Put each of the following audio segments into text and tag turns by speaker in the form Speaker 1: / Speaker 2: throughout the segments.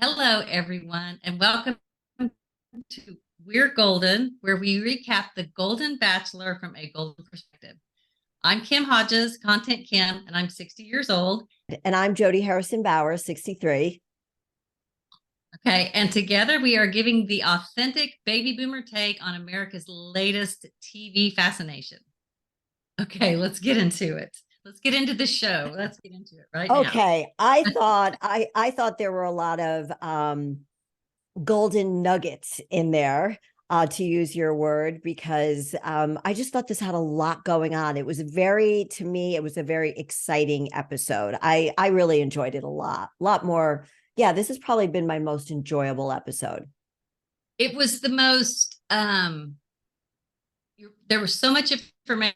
Speaker 1: Hello, everyone, and welcome to We're Golden, where we recap the Golden Bachelor from a golden perspective. I'm Kim Hodges, Content Kim, and I'm 60 years old.
Speaker 2: And I'm Jody Harrison Bauer, 63.
Speaker 1: Okay, and together we are giving the authentic baby boomer take on America's latest TV fascination. Okay, let's get into it. Let's get into the show. Let's get into it right now.
Speaker 2: Okay. I thought there were a lot of golden nuggets in there, to use your word, because I just thought this had a lot going on. To me, it was a very exciting episode. I really enjoyed it a lot more. Yeah, this has probably been my most enjoyable episode.
Speaker 1: It was the most there was so much information,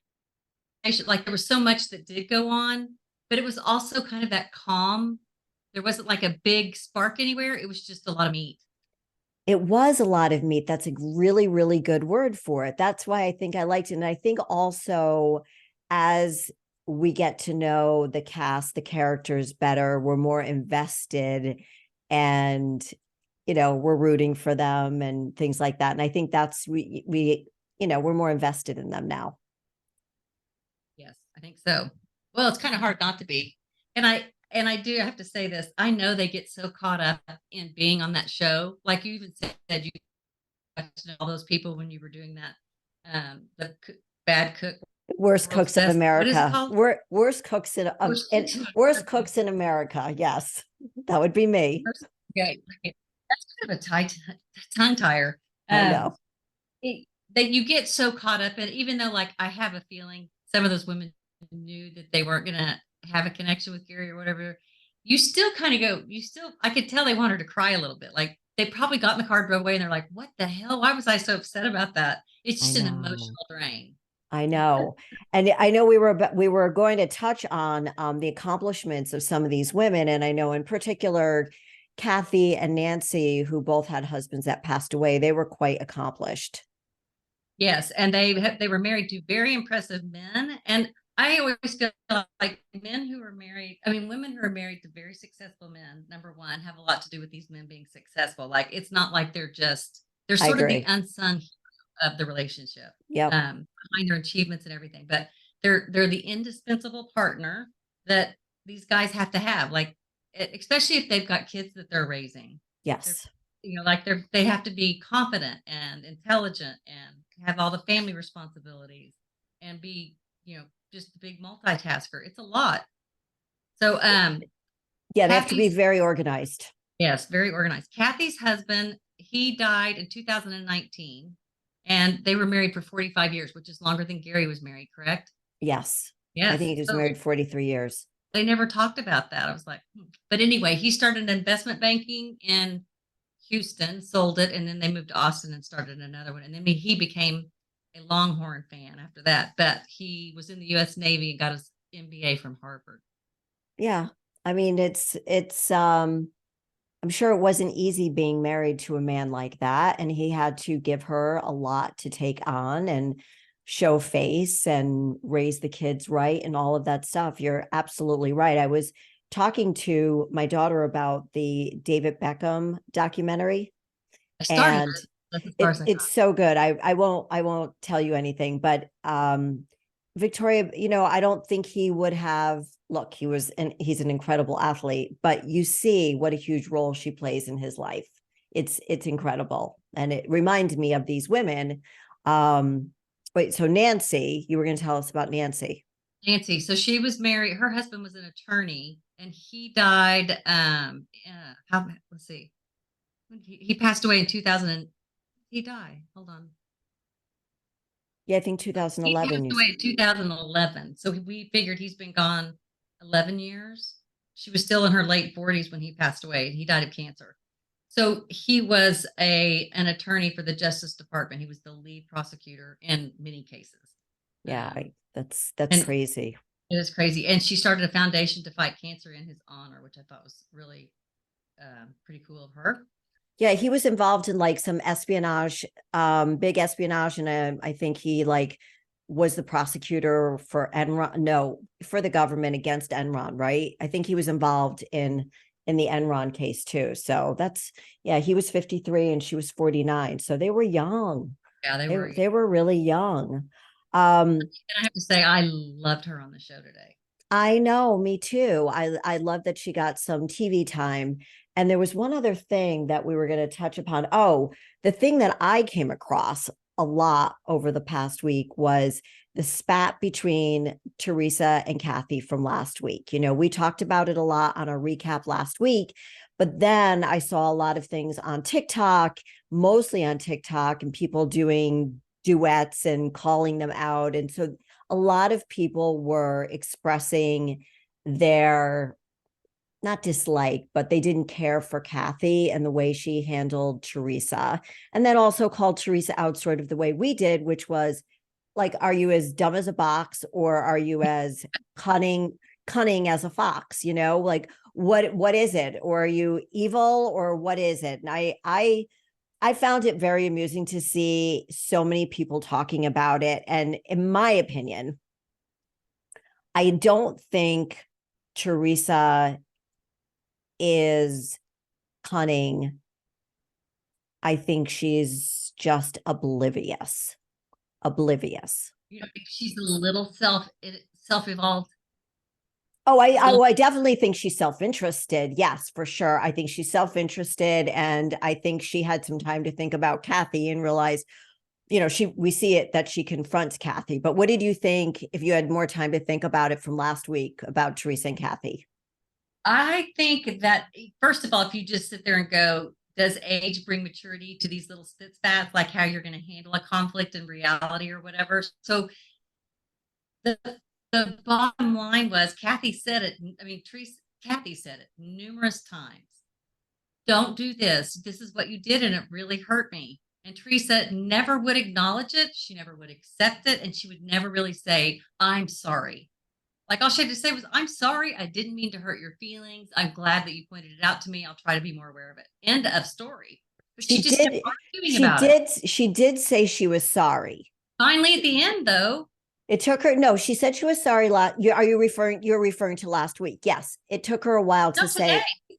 Speaker 1: like there was so much that did go on, but it was also kind of that calm. There wasn't like a big spark anywhere. It was just a lot of meat.
Speaker 2: It was a lot of meat. That's a really, really good word for it. That's why I think I liked it. And I think also, as we get to know the cast, the characters better, we're more invested, and we're rooting for them and things like that. And I think that's we're more invested in them now.
Speaker 1: Yes, I think so. Well, it's kind of hard not to be. And I do have to say this. I know they get so caught up in being on that show. Like you even said, you questioned all those people when you were doing that. Bad cook,
Speaker 2: Worst
Speaker 1: world's
Speaker 2: cooks in
Speaker 1: best. What is it
Speaker 2: America.
Speaker 1: called?
Speaker 2: Worst cooks in worst cooks in America. Yes, that would be me.
Speaker 1: Okay, that's kind of a tongue tire.
Speaker 2: I
Speaker 1: Um,
Speaker 2: know.
Speaker 1: it, that you get so caught up in, even though like I have a feeling some of those women knew that they weren't gonna have a connection with Gerry or whatever, you still kind of go, I could tell they want her to cry a little bit. Like they probably got in the car, drove away, and they're like, what the hell? Why was I so upset about that? It's
Speaker 2: I
Speaker 1: just an
Speaker 2: know.
Speaker 1: emotional drain.
Speaker 2: I know. And I know we were going to touch on the accomplishments of some of these women. And I know in particular, Kathy and Nancy, who both had husbands that passed away, they were quite accomplished.
Speaker 1: Yes, and they were married to very impressive men, and I always feel like men who are married, I mean, women who are married to very successful men, number one, have a lot to do with these men being successful. Like it's not like they're
Speaker 2: I
Speaker 1: sort of the
Speaker 2: agree.
Speaker 1: unsung hero of the relationship,
Speaker 2: Yep.
Speaker 1: behind their achievements and everything, but they're the indispensable partner that these guys have to have, like especially if they've got kids that they're raising. They're
Speaker 2: Yes.
Speaker 1: like they have to be confident and intelligent and have all the family responsibilities and be just a big multitasker. It's a lot. So
Speaker 2: Yeah, they have to be
Speaker 1: Kathy's,
Speaker 2: very organized.
Speaker 1: yes, very organized. Kathy's husband, he died in 2019, and they were married for 45 years, which is longer than Gerry was married, correct?
Speaker 2: Yes. I
Speaker 1: Yes.
Speaker 2: think he was
Speaker 1: So
Speaker 2: married 43 years.
Speaker 1: they never talked about that. I was like, hmm. But anyway, he started investment banking in Houston, sold it, and then they moved to Austin and started another one. And then he became a Longhorn fan after that. But he was in the U.S. Navy and got his MBA from Harvard.
Speaker 2: Yeah. I mean, I'm sure it wasn't easy being married to a man like that. And he had to give her a lot to take on and show face and raise the kids right and all of that stuff. You're absolutely right. I was talking to my daughter about the David Beckham documentary,
Speaker 1: I started
Speaker 2: and
Speaker 1: it. That's as far as I got.
Speaker 2: it's so good. I won't tell you anything, but Victoria, I don't think he would have. Look, he's an incredible athlete, but you see what a huge role she plays in his life. It's incredible, and it reminds me of these women. Wait, so Nancy, you were going to tell us about Nancy?
Speaker 1: Nancy. So she was married. Her husband was an attorney, and he died. How? Let's see. He passed away in 2000. He died. Hold on.
Speaker 2: Yeah, I think
Speaker 1: He
Speaker 2: 2011.
Speaker 1: passed away in 2011. So we figured he's been gone 11 years. She was still in her late 40s when he passed away. He died of cancer. So he was an attorney for the Justice Department. He was the lead prosecutor in many cases.
Speaker 2: Yeah,
Speaker 1: Um,
Speaker 2: that's
Speaker 1: and
Speaker 2: crazy.
Speaker 1: it was crazy. And she started a foundation to fight cancer in his honor, which I thought was really pretty cool of her.
Speaker 2: Yeah, he was involved in like some espionage, big espionage, and I think he like was the prosecutor for Enron, no, for the government against Enron, right? I think he was involved in in the Enron case too. So that's, yeah, he was 53 and she was 49. So they were young.
Speaker 1: Yeah, they
Speaker 2: They,
Speaker 1: were.
Speaker 2: they were really young.
Speaker 1: And I have to say, I loved her on the show today.
Speaker 2: I know, me too. I love that she got some TV time. And there was one other thing that we were going to touch upon. Oh, the thing that I came across a lot over the past week was the spat between Theresa and Kathy from last week. You know, we talked about it a lot on a recap last week, but then I saw a lot of things on TikTok, mostly on TikTok, and people doing duets and calling them out. And so a lot of people were expressing their not dislike, but they didn't care for Kathy and the way she handled Theresa. And then also called Theresa out sort of the way we did, which was like, are you as dumb as a box or are you as cunning as a fox? You know, like what is it? Or are you evil or what is it? And I found it very amusing to see so many people talking about it. And in my opinion, I don't think Theresa is cunning. I think she's just oblivious. Oblivious.
Speaker 1: You know, she's a little self evolved.
Speaker 2: Oh, I definitely think she's self-interested. Yes, for sure. I think she's self-interested, and I think she had some time to think about Kathy and realize, you know, we see it that she confronts Kathy. But what did you think if you had more time to think about it from last week about Theresa and Kathy?
Speaker 1: I think that first of all, if you just sit there and go, does age bring maturity to these little spits like how you're going to handle a conflict in reality or whatever? So the the bottom line was Kathy said it. I mean, Teresa, Kathy said it numerous times. Don't do this. This is what you did, and it really hurt me. And Teresa never would acknowledge it. She never would accept it, and she would never really say, "I'm sorry." Like all she had to say was, "I'm sorry. I didn't mean to hurt your feelings. I'm glad that you pointed it out to me. I'll try to be more aware of it." End of story. But
Speaker 2: She
Speaker 1: she just kept
Speaker 2: did
Speaker 1: arguing about it.
Speaker 2: she did say she was sorry.
Speaker 1: Finally, at the end, though,
Speaker 2: It took her, no, she said she was sorry. You're referring to last week? Yes. It took her a while to
Speaker 1: not today,
Speaker 2: say,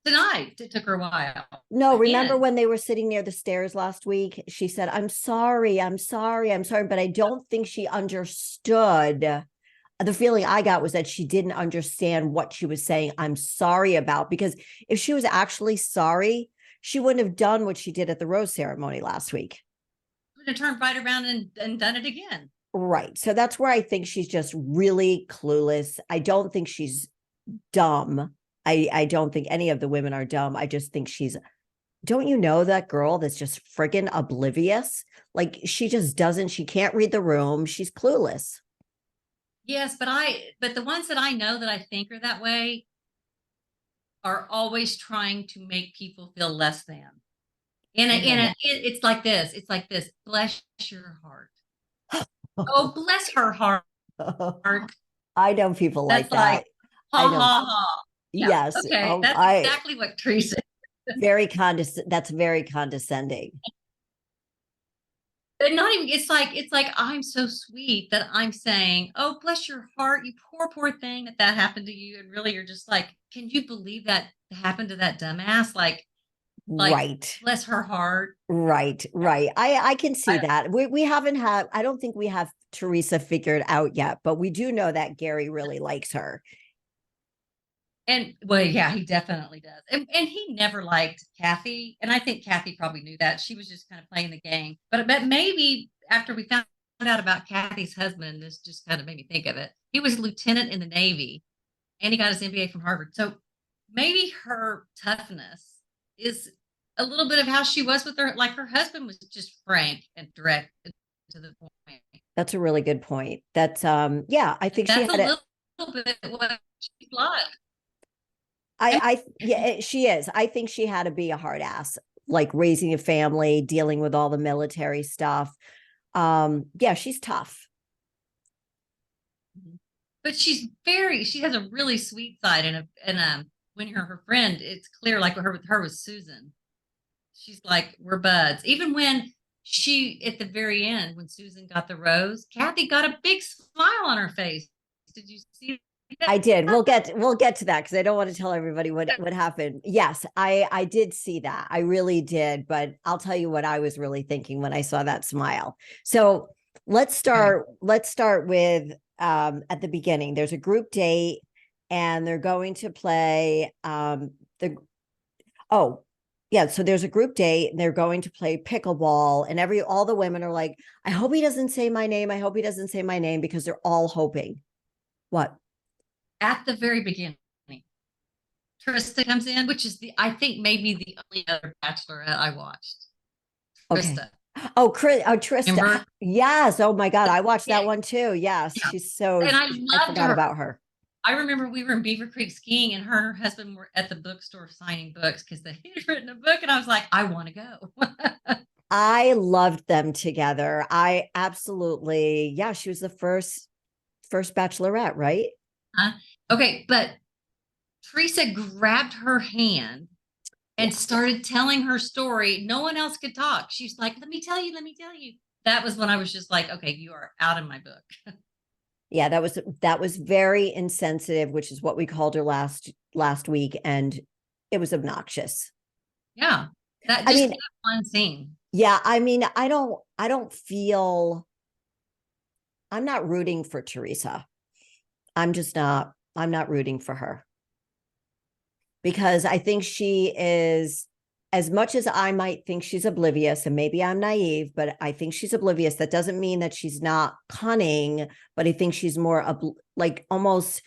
Speaker 1: tonight, it took her a while.
Speaker 2: no, remember
Speaker 1: Again,
Speaker 2: when they were sitting near the stairs last week? She said, I'm sorry, I'm sorry, I'm sorry. But I don't think she understood. The feeling I got was that she didn't understand what she was saying, I'm sorry about, because if she was actually sorry, she wouldn't have done what she did at the rose ceremony last week.
Speaker 1: would have turned right around and done it again.
Speaker 2: Right. So that's where I think she's just really clueless. I don't think she's dumb. I don't think any of the women are dumb. I just think she's, don't you know that girl that's just friggin' oblivious? Like she just doesn't, she can't read the room. She's clueless.
Speaker 1: Yes, but the ones that I know that I think are that way are always trying to make people feel less than. It's like this. It's like this. Bless your heart. Oh, bless her heart.
Speaker 2: I know people
Speaker 1: That's
Speaker 2: like
Speaker 1: like,
Speaker 2: that. I
Speaker 1: ha
Speaker 2: know.
Speaker 1: ha ha. Yeah.
Speaker 2: Yes.
Speaker 1: Okay. That's
Speaker 2: I
Speaker 1: exactly what Teresa.
Speaker 2: that's very condescending.
Speaker 1: And not even. It's like I'm so sweet that I'm saying, oh, bless your heart, you poor thing that happened to you, and really you're just like, can you believe that happened to that dumbass? Like
Speaker 2: Right.
Speaker 1: bless her heart.
Speaker 2: Right, right. I can see that. We haven't had, I don't think we have Theresa figured out yet, but we do know that Gerry really likes her.
Speaker 1: And well, yeah, he definitely does. And he never liked Kathy. And I think Kathy probably knew that. She was just kind of playing the game. But maybe after we found out about Kathy's husband, this just kind of made me think of it. He was a lieutenant in the Navy and he got his MBA from Harvard. So maybe her toughness is a little bit of how she was with her. Like her husband was just frank and direct and to the point.
Speaker 2: That's a really good point. That's yeah, I think she
Speaker 1: That's a
Speaker 2: had it.
Speaker 1: little bit what she's like.
Speaker 2: Yeah, she is. I think she had to be a hard ass, like raising a family, dealing with all the military stuff. Yeah, she's tough.
Speaker 1: But she has a really sweet side and when her friend, it's clear like her with her was Susan. She's like, we're buds. Even when she at the very end, when Susan got the rose, Kathy got a big smile on her face. Did you see
Speaker 2: I did. We'll get to that because I don't want to tell everybody what happened. Yes, I did see that. I really did, but I'll tell you what I was really thinking when I saw that smile. So
Speaker 1: Okay.
Speaker 2: let's start with at the beginning. There's a group date and they're going to play the oh yeah, so there's a group date and they're going to play pickleball and all the women are like, I hope he doesn't say my name. I hope he doesn't say my name because they're all hoping. What?
Speaker 1: At the very beginning, Trista comes in, which is I think maybe the only other Bachelorette I watched.
Speaker 2: Okay.
Speaker 1: Trista.
Speaker 2: Oh, Trista.
Speaker 1: Remember?
Speaker 2: Yes. Oh my God. I watched
Speaker 1: Yeah.
Speaker 2: that one too. Yes.
Speaker 1: Yeah.
Speaker 2: She's so,
Speaker 1: And I
Speaker 2: I
Speaker 1: loved
Speaker 2: forgot
Speaker 1: her.
Speaker 2: about her.
Speaker 1: I remember we were in Beaver Creek skiing, and her and her husband were at the bookstore signing books because they had written a book, and I was like, I want to go.
Speaker 2: I loved them together. I absolutely, yeah, she was the first bachelorette, right?
Speaker 1: Okay, but Teresa grabbed her hand
Speaker 2: Yeah.
Speaker 1: and started telling her story. No one else could talk. She's like, let me tell you, let me tell you. That was when I was just like, okay, you are out of my book.
Speaker 2: Yeah, that was very insensitive, which is what we called her last week. And it was obnoxious.
Speaker 1: Yeah. That
Speaker 2: I
Speaker 1: just
Speaker 2: mean,
Speaker 1: that one scene.
Speaker 2: yeah, I mean, I don't feel I'm not rooting for Theresa. I'm not rooting for her. Because I think she is, as much as I might think she's oblivious, and maybe I'm naive, but I think she's oblivious. That doesn't mean that she's not cunning, but I think she's more like almost,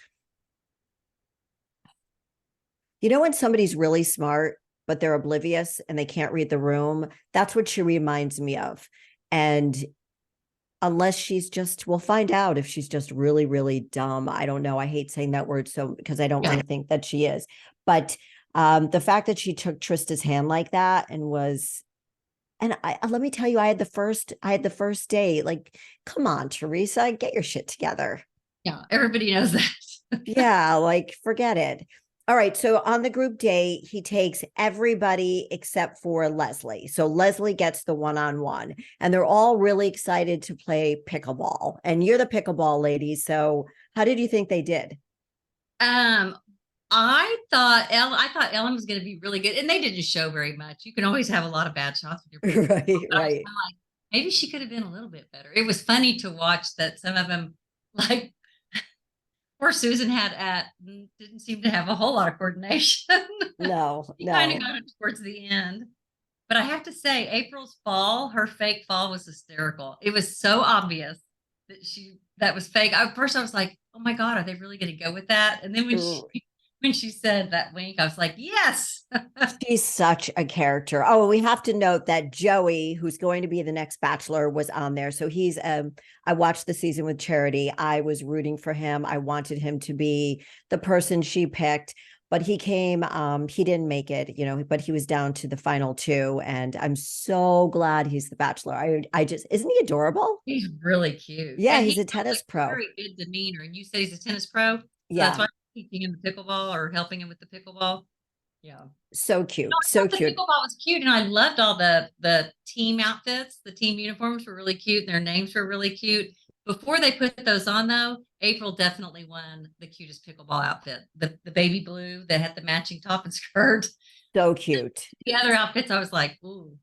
Speaker 2: when somebody's really smart, but they're oblivious and they can't read the room. That's what she reminds me of. And unless she's just, we'll find out if she's just really, really dumb. I don't know. I hate saying that word so because I don't
Speaker 1: Yeah.
Speaker 2: really think that she is. But the fact that she took Trista's hand like that and was, and let me tell you, I had the first date. Like, come on, Theresa, get your shit together.
Speaker 1: Yeah. Everybody knows that.
Speaker 2: Yeah, like forget it. All right. So on the group date, he takes everybody except for Leslie. So Leslie gets the one-on-one, and they're all really excited to play pickleball. And you're the pickleball lady. So how did you think they did?
Speaker 1: um, I thought Ellen was going to be really good, and they didn't show very much. You can always have a lot of bad shots with your pickleball,
Speaker 2: Right,
Speaker 1: but I was
Speaker 2: right.
Speaker 1: kind of like, maybe she could have been a little bit better. It was funny to watch that some of them, like poor Susan didn't seem to have a whole lot of coordination.
Speaker 2: No,
Speaker 1: She kind of
Speaker 2: no.
Speaker 1: got it towards the end. But I have to say, April's fall, her fake fall was hysterical. It was so obvious that was fake. At first, I was like, "Oh my God, are they really going to go with that?" And then when she said that wink, I was like, "Yes."
Speaker 2: She's such a character. Oh, we have to note that Joey, who's going to be the next Bachelor, was on there. So I watched the season with Charity. I was rooting for him. I wanted him to be the person she picked, but he didn't make it, but he was down to the final two. And I'm so glad he's the Bachelor. I just, isn't he adorable?
Speaker 1: He's really cute,
Speaker 2: Yeah,
Speaker 1: and
Speaker 2: he's
Speaker 1: he
Speaker 2: a
Speaker 1: has like
Speaker 2: tennis
Speaker 1: a
Speaker 2: pro.
Speaker 1: very good demeanor. And you said he's a tennis pro, so that's
Speaker 2: Yeah,
Speaker 1: why I'm teaching him the pickleball or helping him with the pickleball. Yeah.
Speaker 2: so
Speaker 1: No,
Speaker 2: cute.
Speaker 1: I
Speaker 2: So
Speaker 1: thought the
Speaker 2: cute.
Speaker 1: pickleball was cute, and I loved all the team outfits. The team uniforms were really cute, and their names were really cute. Before they put those on, though, April definitely won the cutest pickleball outfit. The baby blue that had the matching top and skirt.
Speaker 2: So cute.
Speaker 1: The other outfits, I was like, ooh.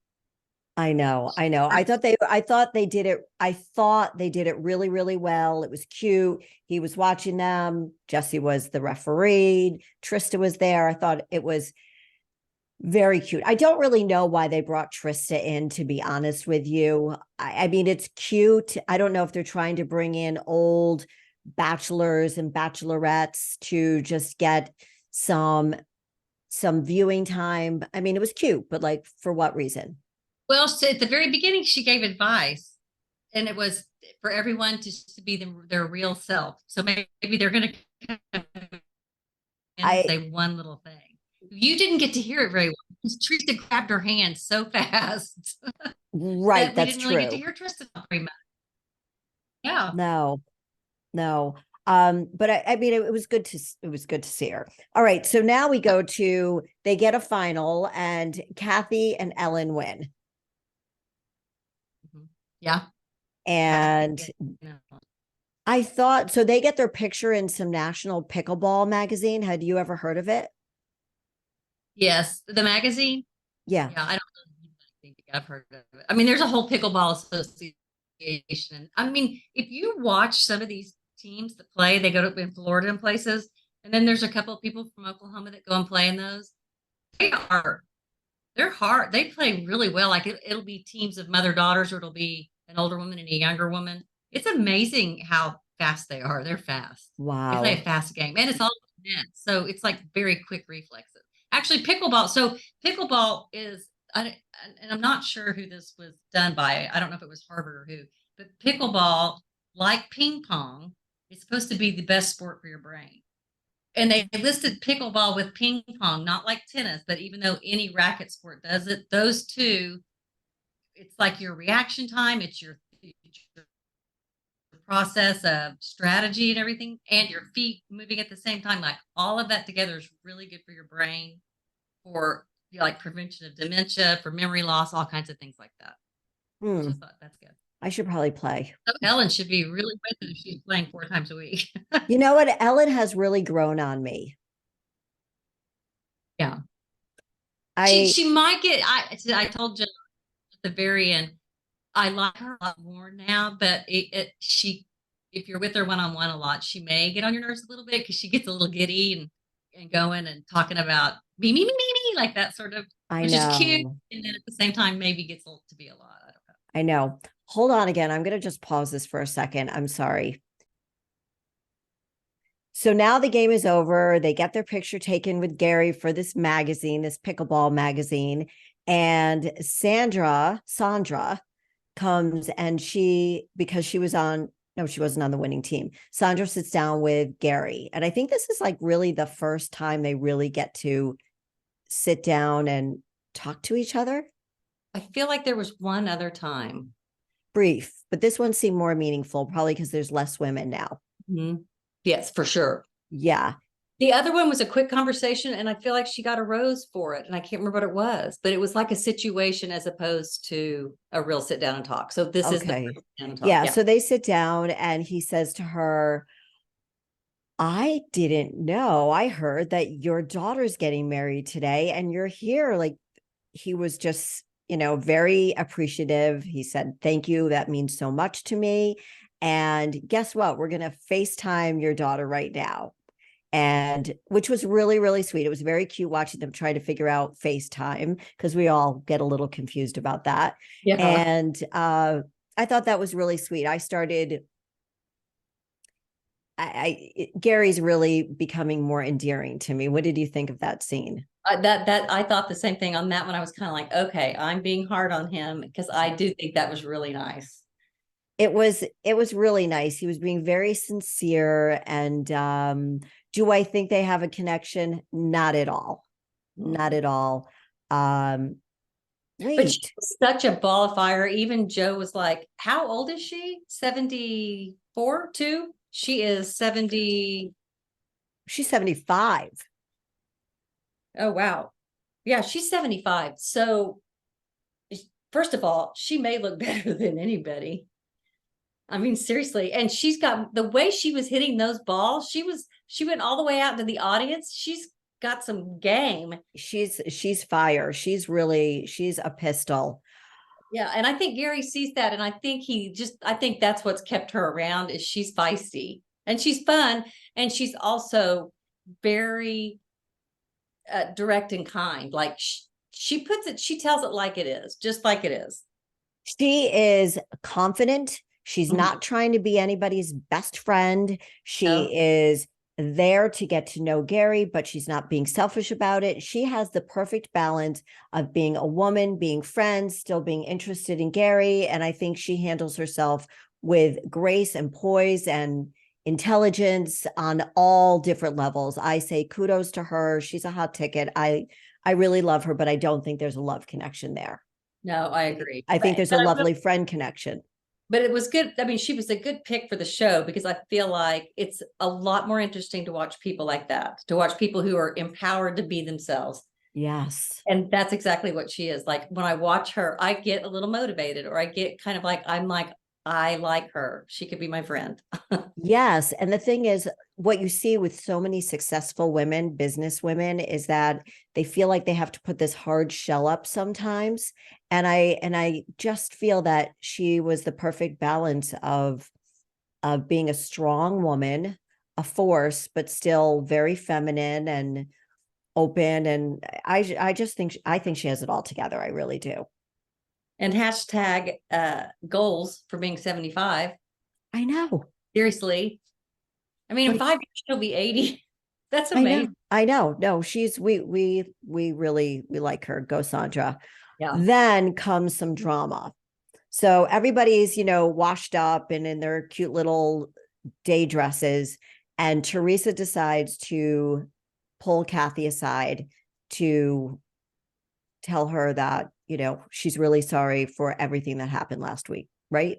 Speaker 2: I know, I know. I thought they did it really, really well. It was cute. He was watching them. Jesse was the referee. Trista was there. I thought it was very cute. I don't really know why they brought Trista in, to be honest with you. I mean, it's cute. I don't know if they're trying to bring in old bachelors and bachelorettes to just get some viewing time. I mean, it was cute, but like for what reason?
Speaker 1: Well, so at the very beginning, she gave advice, and it was for everyone to be their real self. So maybe they're going to come in and
Speaker 2: I
Speaker 1: say one little thing. You didn't get to hear it very well because Teresa grabbed her hand so fast
Speaker 2: Right,
Speaker 1: that we
Speaker 2: that's
Speaker 1: didn't really get to
Speaker 2: true.
Speaker 1: hear Tristan very much. Yeah.
Speaker 2: No, no. But I mean, it was good to see her. All right, so now we go to they get a final, and Kathy and Ellen win,
Speaker 1: Mhm. Yeah.
Speaker 2: and
Speaker 1: Kathy,
Speaker 2: I thought so. They get their picture in some National Pickleball magazine. Had you ever heard of it?
Speaker 1: Yes, the magazine.
Speaker 2: Yeah.
Speaker 1: Yeah, I don't really think I've heard of it. I mean, there's a whole pickleball association. I mean, if you watch some of these teams that play, they go to in Florida and places, and then there's a couple of people from Oklahoma that go and play in those. They are they're hard. They play really well. Like it'll be teams of mother daughters, or it'll be an older woman and a younger woman. It's amazing how fast they are. They're fast. They play a
Speaker 2: Wow.
Speaker 1: fast game, and it's all net, so it's like very quick reflexes. Actually, pickleball. So pickleball is, and I'm not sure who this was done by. I don't know if it was Harvard or who, but pickleball, like ping pong, is supposed to be the best sport for your brain. And they listed pickleball with ping pong, not like tennis, but even though any racket sport does it, those two, it's like your reaction time, it's your process of strategy and everything, and your feet moving at the same time. Like all of that together is really good for your brain, for like prevention of dementia, for memory loss, all kinds of things like that. I
Speaker 2: Hmm.
Speaker 1: just thought that's good.
Speaker 2: I should probably play.
Speaker 1: So Ellen should be really with it if she's playing 4 times a week.
Speaker 2: You know what? Ellen has really grown on me.
Speaker 1: Yeah. She
Speaker 2: I
Speaker 1: she might get I told Jill at the very end, I like her a lot more now, but she, if you're with her one on one a lot, she may get on your nerves a little bit because she gets a little giddy and going and talking about me like that sort of,
Speaker 2: I
Speaker 1: which is cute,
Speaker 2: know.
Speaker 1: and then at the same time maybe gets to be a lot. I don't know.
Speaker 2: I know. Hold on again. I'm going to just pause this for a second. I'm sorry. So now the game is over. They get their picture taken with Gerry for this magazine, this pickleball magazine. And Sandra comes and because she was on, no, she wasn't on the winning team. Sandra sits down with Gerry. And I think this is like really the first time they really get to sit down and talk to each other.
Speaker 1: I feel like there was one other time.
Speaker 2: Brief, but this one seemed more meaningful, probably because there's less women now.
Speaker 1: Mm-hmm. Yes, for sure.
Speaker 2: Yeah.
Speaker 1: The other one was a quick conversation, and I feel like she got a rose for it, and I can't remember what it was, but it was like a situation as opposed to a real sit down and talk. So this is the
Speaker 2: Okay.
Speaker 1: sit down and talk.
Speaker 2: Yeah.
Speaker 1: Yeah.
Speaker 2: So they sit down and he says to her, I didn't know. I heard that your daughter's getting married today and you're here. Like he was just, very appreciative. He said, thank you. That means so much to me. And guess what? We're going to FaceTime your daughter right now. And which was really, really sweet. It was very cute watching them try to figure out FaceTime because we all get a little confused about that.
Speaker 1: Yeah.
Speaker 2: And I thought that was really sweet. Gerry's really becoming more endearing to me. What did you think of that scene?
Speaker 1: That I thought the same thing on that one. I was kind of like, okay, I'm being hard on him because I do think that was really nice.
Speaker 2: It was really nice. He was being very sincere. And do I think they have a connection? Not at all. Not at all.
Speaker 1: But
Speaker 2: Wait,
Speaker 1: she's such a ball of fire. Even Joe was like, how old is she? 74, too? She is 70.
Speaker 2: she's 75.
Speaker 1: Oh, wow. Yeah, she's 75. So, first of all, she may look better than anybody. I mean, seriously. And she's got the way she was hitting those balls, she went all the way out to the audience. She's got some game.
Speaker 2: She's fire. She's a pistol.
Speaker 1: Yeah, and I think Gerry sees that, and I think that's what's kept her around is she's feisty and she's fun, and she's also very direct and kind. Like she tells it like it is, just like it is.
Speaker 2: She is confident. She's
Speaker 1: Mhm.
Speaker 2: not trying to be anybody's best friend.
Speaker 1: No.
Speaker 2: She is there to get to know Gerry, but she's not being selfish about it. She has the perfect balance of being a woman, being friends, still being interested in Gerry. And I think she handles herself with grace and poise and intelligence on all different levels. I say kudos to her. She's a hot ticket. I really love her, but I don't think there's a love connection there.
Speaker 1: No, I agree.
Speaker 2: I think there's a lovely friend connection.
Speaker 1: But it was good. I mean, she was a good pick for the show because I feel like it's a lot more interesting to watch people like that, to watch people who are empowered to be themselves.
Speaker 2: Yes.
Speaker 1: And that's exactly what she is. Like when I watch her, I get a little motivated, or I get kind of like, I'm like, I like her. She could be my friend.
Speaker 2: Yes. And the thing is, what you see with so many successful women, business women, is that they feel like they have to put this hard shell up sometimes. And I just feel that she was the perfect balance of being a strong woman, a force, but still very feminine and open. And I just think I think she has it all together. I really do.
Speaker 1: And hashtag goals for being 75.
Speaker 2: I know.
Speaker 1: Seriously. I mean, in
Speaker 2: But
Speaker 1: 5 years, she'll be 80. That's
Speaker 2: I know.
Speaker 1: amazing.
Speaker 2: I know. No, she's we really we like her. Go Sandra.
Speaker 1: Yeah.
Speaker 2: Then comes some drama. So everybody's, washed up and in their cute little day dresses. And Theresa decides to pull Kathy aside to tell her that, she's really sorry for everything that happened last week, right?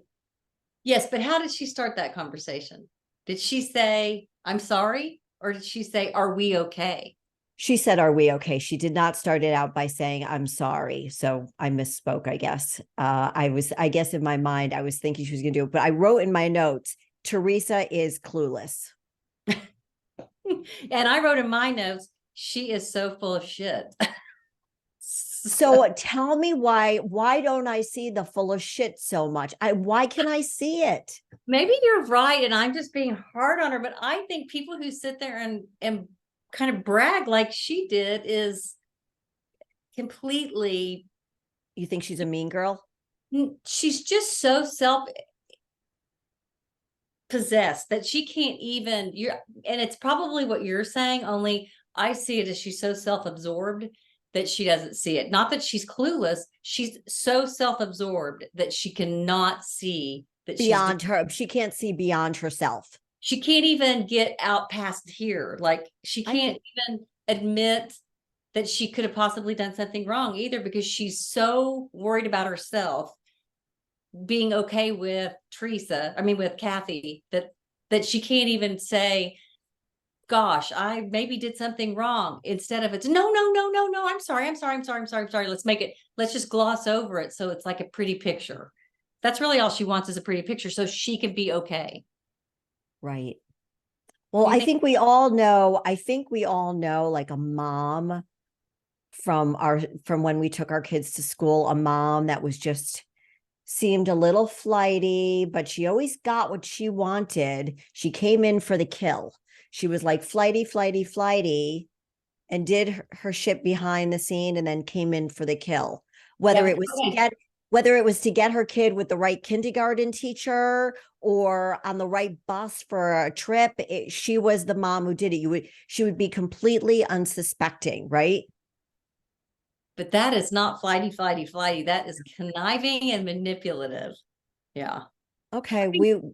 Speaker 1: Yes, but how did she start that conversation? Did she say, I'm sorry? Or did she say, are we okay?
Speaker 2: She said, "Are we okay?" She did not start it out by saying, "I'm sorry." So I misspoke, I guess. I guess in my mind, I was thinking she was going to do it, but I wrote in my notes, Theresa is clueless.
Speaker 1: And I wrote in my notes, she is so full of shit.
Speaker 2: So tell me why don't I see the full of shit so much? Why can I see it?
Speaker 1: Maybe you're right, and I'm just being hard on her, but I think people who sit there and kind of brag like she did is completely,
Speaker 2: You think she's a mean girl?
Speaker 1: she's just so self possessed that she can't even, and it's probably what you're saying, only I see it as she's so self-absorbed that she doesn't see it. Not that she's clueless, she's so self-absorbed that she cannot see that
Speaker 2: Beyond her, she can't see beyond herself.
Speaker 1: she can't even get out past here. Like she
Speaker 2: I
Speaker 1: can't even admit that she could have possibly done something wrong either, because she's so worried about herself being okay with Theresa, I mean with Kathy, that she can't even say, gosh, I maybe did something wrong. Instead of it's no, no, no, no, no, I'm sorry, I'm sorry, I'm sorry, I'm sorry, I'm sorry. Let's just gloss over it so it's like a pretty picture. That's really all she wants, is a pretty picture so she can be okay.
Speaker 2: right. Well,
Speaker 1: Do you think?
Speaker 2: I think we all know like a mom from when we took our kids to school, a mom that was just seemed a little flighty, but she always got what she wanted. She came in for the kill. She was like flighty, flighty, flighty, and did her shit behind the scene and then came in for the kill.
Speaker 1: Yeah,
Speaker 2: Whether
Speaker 1: but
Speaker 2: it was to
Speaker 1: okay.
Speaker 2: get whether it was to get her kid with the right kindergarten teacher or on the right bus for a trip, she was the mom who did it. She would be completely unsuspecting, right?
Speaker 1: But that is not flighty, flighty, flighty. That is conniving and manipulative. Yeah.
Speaker 2: Okay,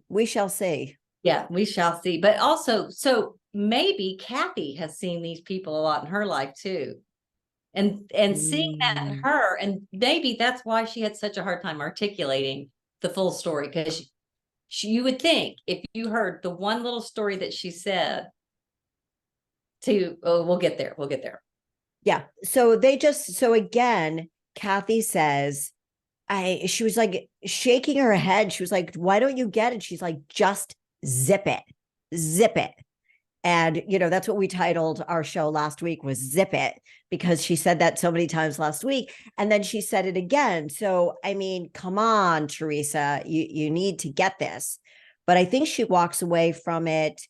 Speaker 2: we shall see.
Speaker 1: Yeah, we shall see. But also, so maybe Kathy has seen these people a lot in her life too. And seeing that in
Speaker 2: Mm.
Speaker 1: her, and maybe that's why she had such a hard time articulating the full story, because you would think if you heard the one little story that she said to, oh, we'll get there, we'll get there.
Speaker 2: Yeah. So again, Kathy says, she was like shaking her head. She was like, why don't you get it? She's like, just zip it, zip it. And, that's what we titled our show last week was Zip It, because she said that so many times last week. And then she said it again. So, I mean, come on, Theresa, you need to get this. But I think she walks away from it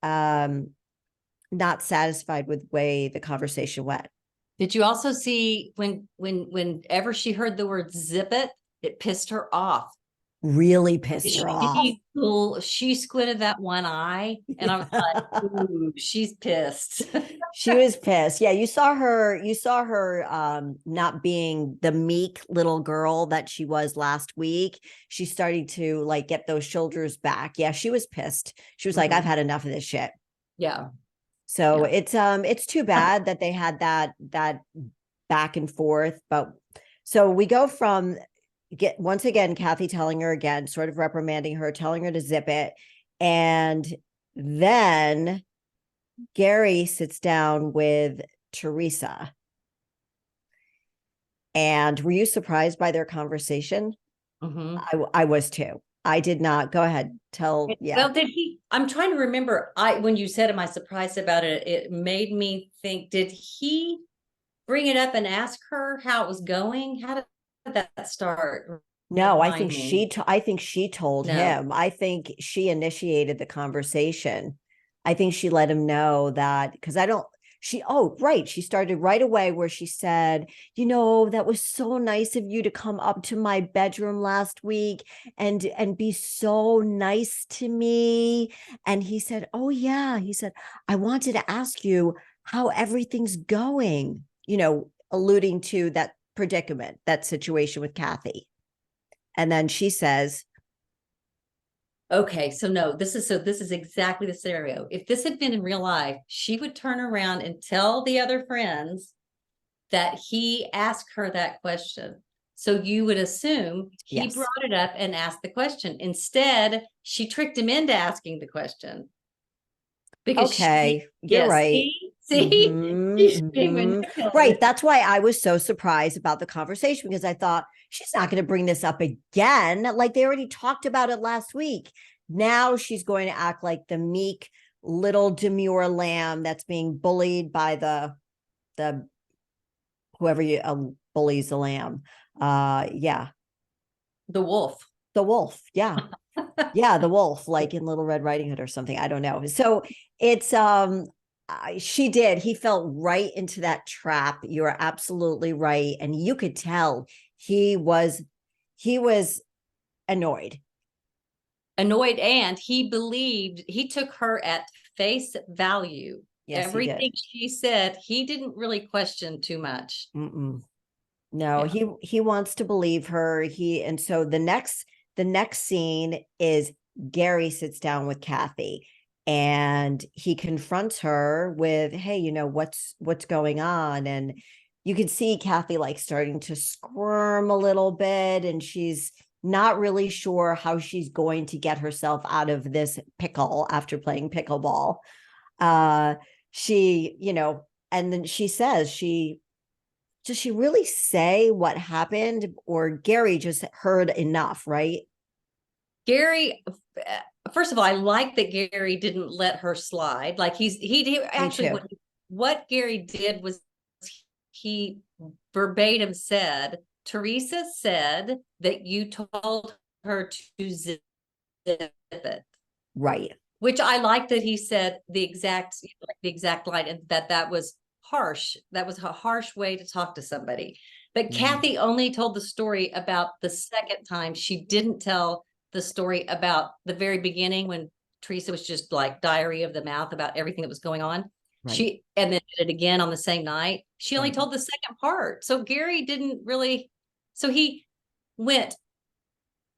Speaker 2: not satisfied with the way the conversation went.
Speaker 1: Did you also see whenever she heard the word zip it pissed her off.
Speaker 2: Really pissed her off.
Speaker 1: She squinted that one eye, and I was like, ooh, she's pissed.
Speaker 2: She was pissed. Yeah, you saw her not being the meek little girl that she was last week. She's starting to like get those shoulders back. Yeah, she was pissed. She was like, I've had enough of this shit.
Speaker 1: Yeah.
Speaker 2: So
Speaker 1: Yeah.
Speaker 2: it's too bad that they had that back and forth. But so we go from once again, Kathy telling her again, sort of reprimanding her, telling her to zip it. And then Gerry sits down with Theresa. And were you surprised by their conversation?
Speaker 1: Mm-hmm.
Speaker 2: I was too. I did not. Go ahead. Tell. Yeah.
Speaker 3: Well, I'm trying to remember. When you said, am I surprised about it? It made me think, did he bring it up and ask her how it was going? How did that start?
Speaker 2: No,
Speaker 3: Remind me.
Speaker 2: I think she told
Speaker 3: No.
Speaker 2: him. I think she initiated the conversation. I think she let him know that, because I don't she oh right, she started right away where she said, that was so nice of you to come up to my bedroom last week and be so nice to me. And he said, "Oh yeah." He said, "I wanted to ask you how everything's going," alluding to that predicament, that situation with Kathy. And then she says,
Speaker 3: Okay, so no, this is exactly the scenario. If this had been in real life, she would turn around and tell the other friends that he asked her that question. So you would assume he
Speaker 2: yes.
Speaker 3: brought it up and asked the question. Instead, she tricked him into asking the question. Because
Speaker 2: Okay, you're
Speaker 3: yes,
Speaker 2: right.
Speaker 3: see, she's being
Speaker 2: Right.
Speaker 3: manipulative.
Speaker 2: That's why I was so surprised about the conversation, because I thought she's not going to bring this up again. Like, they already talked about it last week. Now she's going to act like the meek little demure lamb that's being bullied by the whoever bullies the lamb. Yeah,
Speaker 3: The wolf.
Speaker 2: the wolf. Yeah. Yeah, the wolf, like in Little Red Riding Hood or something. I don't know. So it's she did. He fell right into that trap. You are absolutely right, and you could tell he was annoyed.
Speaker 3: Annoyed, and he took her at face value.
Speaker 2: Yes, he did.
Speaker 3: Everything she said, he didn't really question too much.
Speaker 2: Mm-mm. No,
Speaker 3: Yeah.
Speaker 2: he wants to believe her. And so the next scene is Gerry sits down with Kathy and he confronts her with, "Hey, what's going on?" And you can see Kathy like starting to squirm a little bit, and she's not really sure how she's going to get herself out of this pickle after playing pickleball. Uh she, and then she says, does she really say what happened, or Gerry just heard enough, right?
Speaker 3: Gerry, first of all, I like that Gerry didn't let her slide. Like he
Speaker 2: Me
Speaker 3: actually,
Speaker 2: too.
Speaker 3: what Gerry did was he verbatim said, Theresa said that you told her to zip it,
Speaker 2: Right.
Speaker 3: which I like that he said the exact line, and that was harsh. That was a harsh way to talk to somebody. But
Speaker 2: Mm,
Speaker 3: Kathy only told the story about the second time. She didn't tell the story about the very beginning when Theresa was just like diary of the mouth about everything that was going on.
Speaker 2: right.
Speaker 3: And then did it again on the same night. She only
Speaker 2: Right.
Speaker 3: told the second part. So Gerry didn't really, so he went,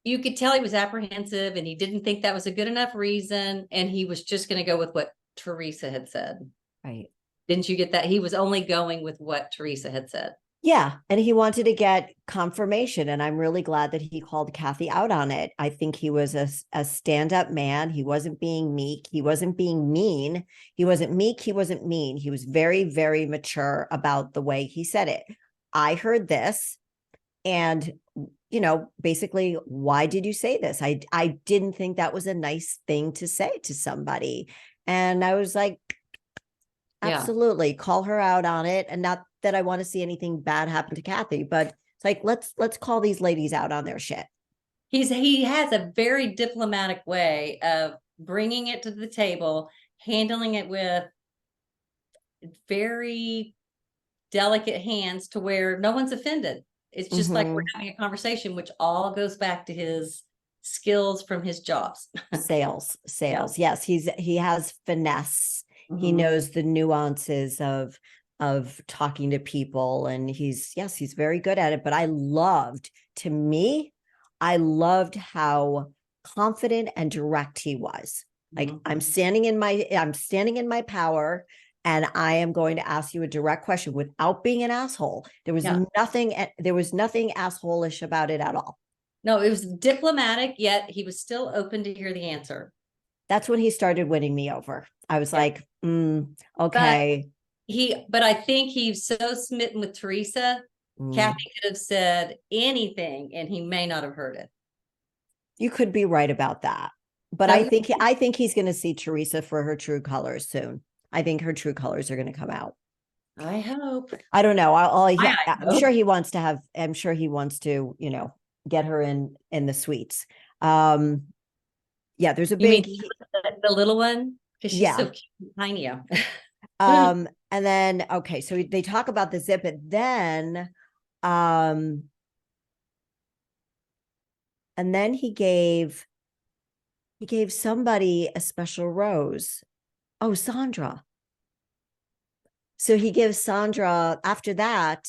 Speaker 3: you could tell he was apprehensive and he didn't think that was a good enough reason. And he was just going to go with what Theresa had said.
Speaker 2: Right.
Speaker 3: Didn't you get that? He was only going with what Theresa had said.
Speaker 2: Yeah. And he wanted to get confirmation. And I'm really glad that he called Kathy out on it. I think he was a stand-up man. He wasn't being meek. He wasn't being mean. He wasn't meek. He wasn't mean. He was very, very mature about the way he said it. I heard this. And basically, why did you say this? I didn't think that was a nice thing to say to somebody. And I was like,
Speaker 3: Yeah.
Speaker 2: absolutely, call her out on it. And not that I want to see anything bad happen to Kathy, but it's like, let's call these ladies out on their shit.
Speaker 3: He has a very diplomatic way of bringing it to the table, handling it with very delicate hands to where no one's offended. It's just like we're
Speaker 2: Mhm.
Speaker 3: having a conversation, which all goes back to his skills from his jobs.
Speaker 2: Sales,
Speaker 3: Yeah.
Speaker 2: sales. Yes, he has finesse. He
Speaker 3: Mhm.
Speaker 2: knows the nuances of talking to people, and he's very good at it. But to me, I loved how confident and direct he was. Like,
Speaker 3: Mhm.
Speaker 2: I'm standing in my power, and I am going to ask you a direct question without being an asshole.
Speaker 3: Yeah.
Speaker 2: There was nothing assholish about it at all.
Speaker 3: No, it was diplomatic, yet he was still open to hear the answer.
Speaker 2: That's when he started winning me over. I was
Speaker 3: Yeah.
Speaker 2: like,
Speaker 3: But
Speaker 2: okay.
Speaker 3: but I think he's so smitten with Theresa,
Speaker 2: Mm,
Speaker 3: Kathy could have said anything and he may not have heard it.
Speaker 2: You could be right about that. But
Speaker 3: Now,
Speaker 2: I think he's going to see Theresa for her true colors soon. I think her true colors are going to come out.
Speaker 3: I hope.
Speaker 2: I don't know.
Speaker 3: I
Speaker 2: I'm
Speaker 3: hope.
Speaker 2: sure he wants to have, I'm sure he wants to, get her in the suites. Yeah, there's a
Speaker 3: You mean
Speaker 2: big,
Speaker 3: the little one? Because she's
Speaker 2: yeah.
Speaker 3: so cute and tiny.
Speaker 2: And then, okay, so they talk about the zip it, then, and then he gave somebody a special rose. Oh, Sandra. So he gives Sandra after that.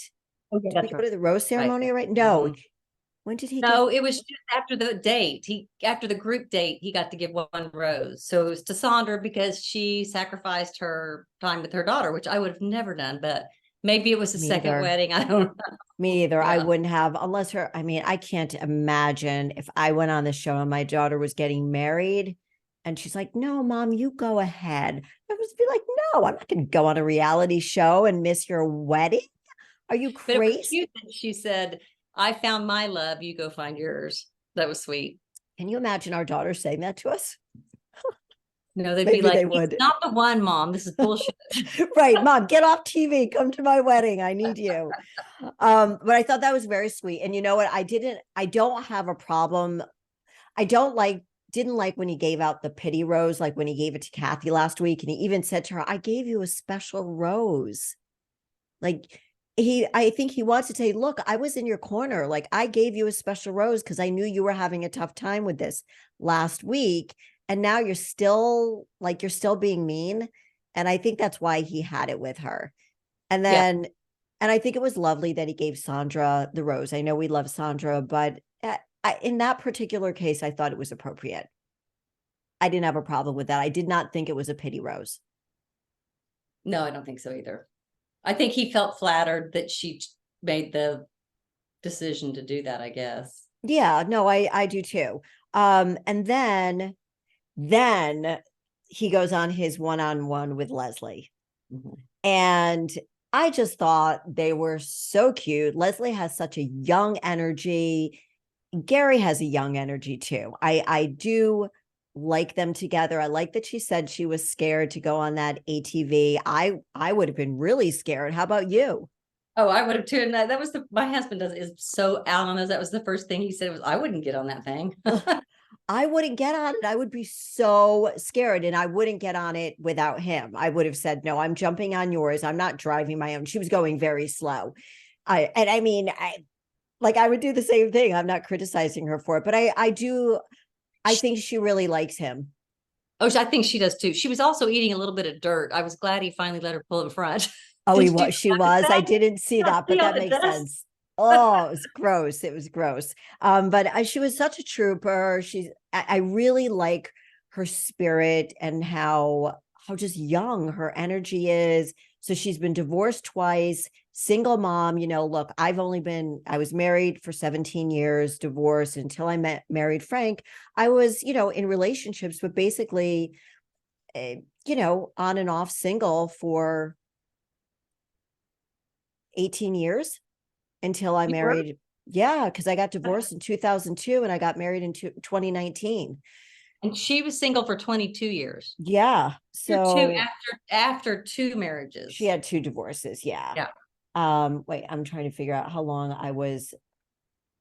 Speaker 3: Okay,
Speaker 2: Did we
Speaker 3: that's
Speaker 2: go to the rose
Speaker 3: right.
Speaker 2: ceremony right? No.
Speaker 3: Mhm.
Speaker 2: When did he
Speaker 3: No,
Speaker 2: give?
Speaker 3: it was just after the date. After the group date, he got to give one rose. So it was to Sandra because she sacrificed her time with her daughter, which I would have never done, but maybe it was a
Speaker 2: Me
Speaker 3: second
Speaker 2: either.
Speaker 3: wedding. I don't know.
Speaker 2: Me either. I
Speaker 3: Yeah.
Speaker 2: wouldn't have, unless I mean, I can't imagine if I went on the show and my daughter was getting married and she's like, no, mom, you go ahead. I would be like, no, I'm not going to go on a reality show and miss your wedding. Are you
Speaker 3: But it was
Speaker 2: crazy?
Speaker 3: cute that she said, I found my love, you go find yours. That was sweet.
Speaker 2: Can you imagine our daughter saying that to us?
Speaker 3: No, they'd be
Speaker 2: Maybe
Speaker 3: like,
Speaker 2: they
Speaker 3: he's
Speaker 2: would.
Speaker 3: not the one, mom. This is bullshit.
Speaker 2: Right, mom, get off TV, come to my wedding, I need you. But I thought that was very sweet. And you know what, I don't have a problem. I didn't like when he gave out the pity rose, like when he gave it to Kathy last week, and he even said to her, I gave you a special rose. Like, I think he wants to say, look, I was in your corner, like I gave you a special rose because I knew you were having a tough time with this last week, and now you're still being mean. And I think that's why he had it with her. And
Speaker 3: Yeah.
Speaker 2: then, and I think it was lovely that he gave Sandra the rose. I know we love Sandra, but in that particular case, I thought it was appropriate. I didn't have a problem with that. I did not think it was a pity rose.
Speaker 3: No, I don't think so either. I think he felt flattered that she made the decision to do that, I guess.
Speaker 2: Yeah, no, I do too. And then he goes on his one-on-one with Leslie.
Speaker 3: Mhm.
Speaker 2: And I just thought they were so cute. Leslie has such a young energy. Gerry has a young energy too. I do like them together. I like that she said she was scared to go on that ATV. I would have been really scared. How about you?
Speaker 3: Oh, I would have too. And that was my husband is so out on those. That was the first thing he said was, I wouldn't get on that thing.
Speaker 2: I wouldn't get on it. I would be so scared, and I wouldn't get on it without him. I would have said, no, I'm jumping on yours. I'm not driving my own. She was going very slow. I mean, I would do the same thing. I'm not criticizing her for it, but I think she really likes him.
Speaker 3: Oh, I think she does too. She was also eating a little bit of dirt. I was glad he finally let her pull in front.
Speaker 2: Oh,
Speaker 3: Did
Speaker 2: he
Speaker 3: you
Speaker 2: was, she was. I
Speaker 3: that?
Speaker 2: didn't see that, but
Speaker 3: See all
Speaker 2: that
Speaker 3: the
Speaker 2: makes
Speaker 3: dust?
Speaker 2: sense. Oh, it was gross. It was gross. But she was such a trooper. I really like her spirit and how just young her energy is. So she's been divorced twice, single mom. Look, I was married for 17 years, divorced until I married Frank. I was, in relationships, but basically, on and off single for 18 years until I
Speaker 3: You were?
Speaker 2: married. Yeah, because I got divorced in 2002 and I got married in 2019.
Speaker 3: And she was single for 22 years.
Speaker 2: Yeah.
Speaker 3: Two
Speaker 2: So
Speaker 3: after two
Speaker 2: she
Speaker 3: marriages.
Speaker 2: had two divorces. Yeah.
Speaker 3: Yeah.
Speaker 2: Wait, I'm trying to figure out how long I was.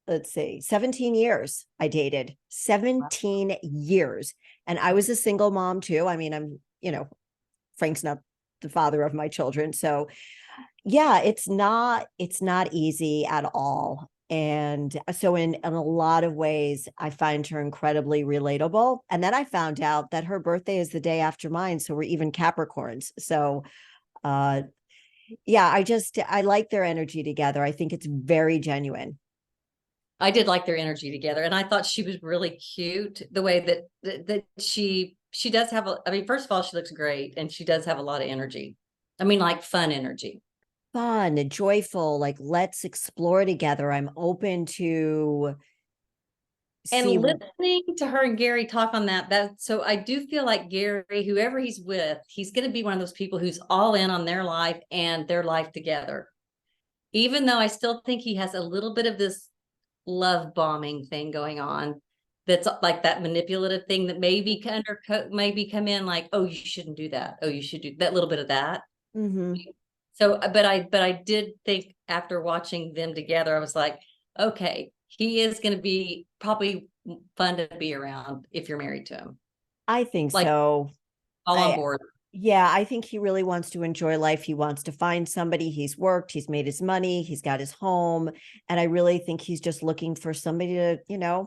Speaker 2: Let's see, 17 years I dated, 17 years. And I was a single mom too. I mean, Frank's not the father of my children. So yeah, it's not easy at all. And so in a lot of ways, I find her incredibly relatable. And then I found out that her birthday is the day after mine. So we're even Capricorns. So uh yeah, I like their energy together. I think it's very genuine.
Speaker 3: I did like their energy together, and I thought she was really cute. The way that she does have I mean, first of all, she looks great, and she does have a lot of energy. I mean, like fun energy.
Speaker 2: Fun and joyful, like let's explore together. I'm open to
Speaker 3: And
Speaker 2: see.
Speaker 3: listening to her and Gerry talk on that so I do feel like Gerry, whoever he's with, he's going to be one of those people who's all in on their life and their life together. Even though I still think he has a little bit of this love bombing thing going on. that's like that manipulative thing that maybe maybe come in like, oh, you shouldn't do that. Oh, you should do that little bit of that.
Speaker 2: Hmm.
Speaker 3: So, but I did think after watching them together, I was like, okay, he is going to be probably fun to be around if you're married to him.
Speaker 2: I think
Speaker 3: Like
Speaker 2: so.
Speaker 3: all on
Speaker 2: I
Speaker 3: board.
Speaker 2: Yeah, I think he really wants to enjoy life. He wants to find somebody. He's worked, he's made his money, he's got his home. And I really think he's just looking for somebody to,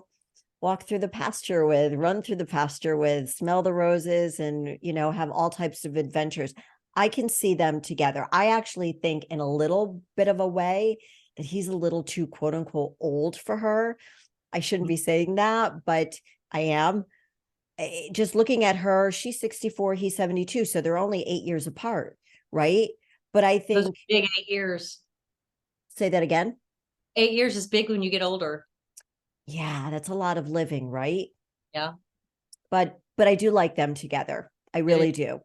Speaker 2: walk through the pasture with, run through the pasture with, smell the roses, and, have all types of adventures. I can see them together. I actually think, in a little bit of a way, that he's a little too, quote unquote, old for her. I shouldn't be saying that, but I am. Just looking at her, she's 64, he's 72. So they're only 8 years apart, right? But I
Speaker 3: Those
Speaker 2: think,
Speaker 3: big 8 years.
Speaker 2: say that again.
Speaker 3: 8 years is big when you get older.
Speaker 2: Yeah, that's a lot of living, right?
Speaker 3: Yeah.
Speaker 2: But I do like them together. I really do.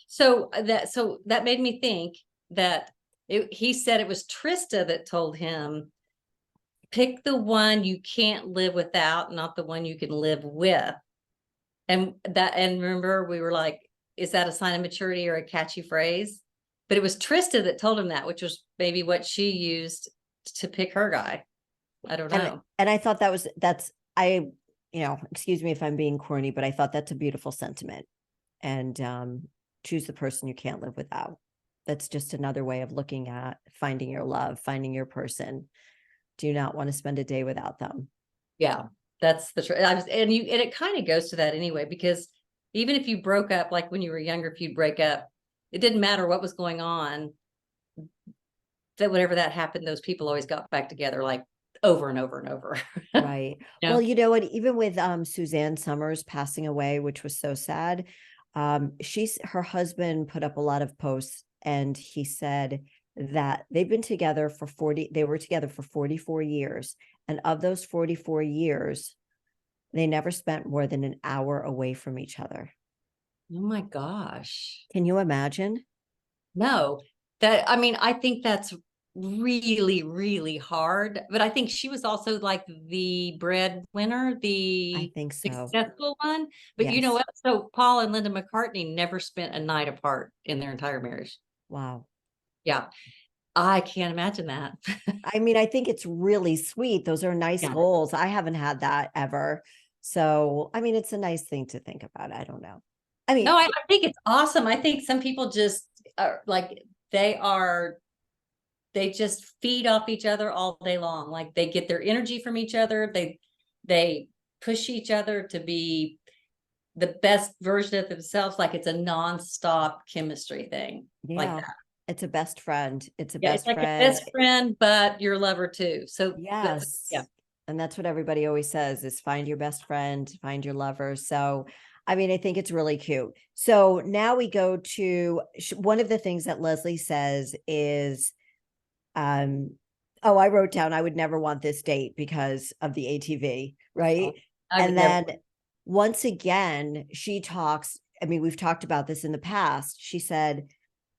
Speaker 3: So that made me think that he said it was Trista that told him, pick the one you can't live without, not the one you can live with. And remember, we were like, is that a sign of maturity or a catchy phrase? But it was Trista that told him that, which was maybe what she used to pick her guy. I don't
Speaker 2: And
Speaker 3: know.
Speaker 2: and I thought that's I, excuse me if I'm being corny, but I thought that's a beautiful sentiment. And choose the person you can't live without. That's just another way of looking at finding your love, finding your person. Do not want to spend a day without them.
Speaker 3: Yeah, that's the truth. And it kind of goes to that anyway, because even if you broke up, like when you were younger, if you'd break up, it didn't matter what was going on. That whenever that happened, those people always got back together, like over and over and over.
Speaker 2: Right.
Speaker 3: Yeah.
Speaker 2: Well, you know what? Even with Suzanne Summers passing away, which was so sad, her husband put up a lot of posts, and he said that they've been together for 40, they were together for 44 years. And of those 44 years, they never spent more than an hour away from each other.
Speaker 3: Oh my gosh.
Speaker 2: Can you imagine?
Speaker 3: No, I think that's really, really hard. But I think she was also like the breadwinner,
Speaker 2: I
Speaker 3: the
Speaker 2: think so.
Speaker 3: successful one. But you know
Speaker 2: Yes.
Speaker 3: what? So Paul and Linda McCartney never spent a night apart in their entire marriage.
Speaker 2: Wow.
Speaker 3: Yeah. I can't imagine that.
Speaker 2: I mean, I think it's really sweet. Those are nice
Speaker 3: Yeah.
Speaker 2: goals. I haven't had that ever. So, I mean, it's a nice thing to think about. I don't know. I
Speaker 3: No,
Speaker 2: mean,
Speaker 3: I think it's awesome. I think some people just are like they just feed off each other all day long. Like they get their energy from each other. They push each other to be the best version of themselves. Like it's a nonstop chemistry thing like
Speaker 2: yeah,
Speaker 3: that.
Speaker 2: it's a best friend. It's a
Speaker 3: Yeah, it's
Speaker 2: best
Speaker 3: like a
Speaker 2: friend.
Speaker 3: best friend, but your lover too. So yeah.
Speaker 2: Yes. And that's what everybody always says is find your best friend, find your lover. So, I mean, I think it's really cute. So now we go to one of the things that Leslie says is, um, oh, I wrote down, I would never want this date because of the ATV, right?
Speaker 3: I would
Speaker 2: And
Speaker 3: never.
Speaker 2: then once again, she talks, I mean, we've talked about this in the past. She said,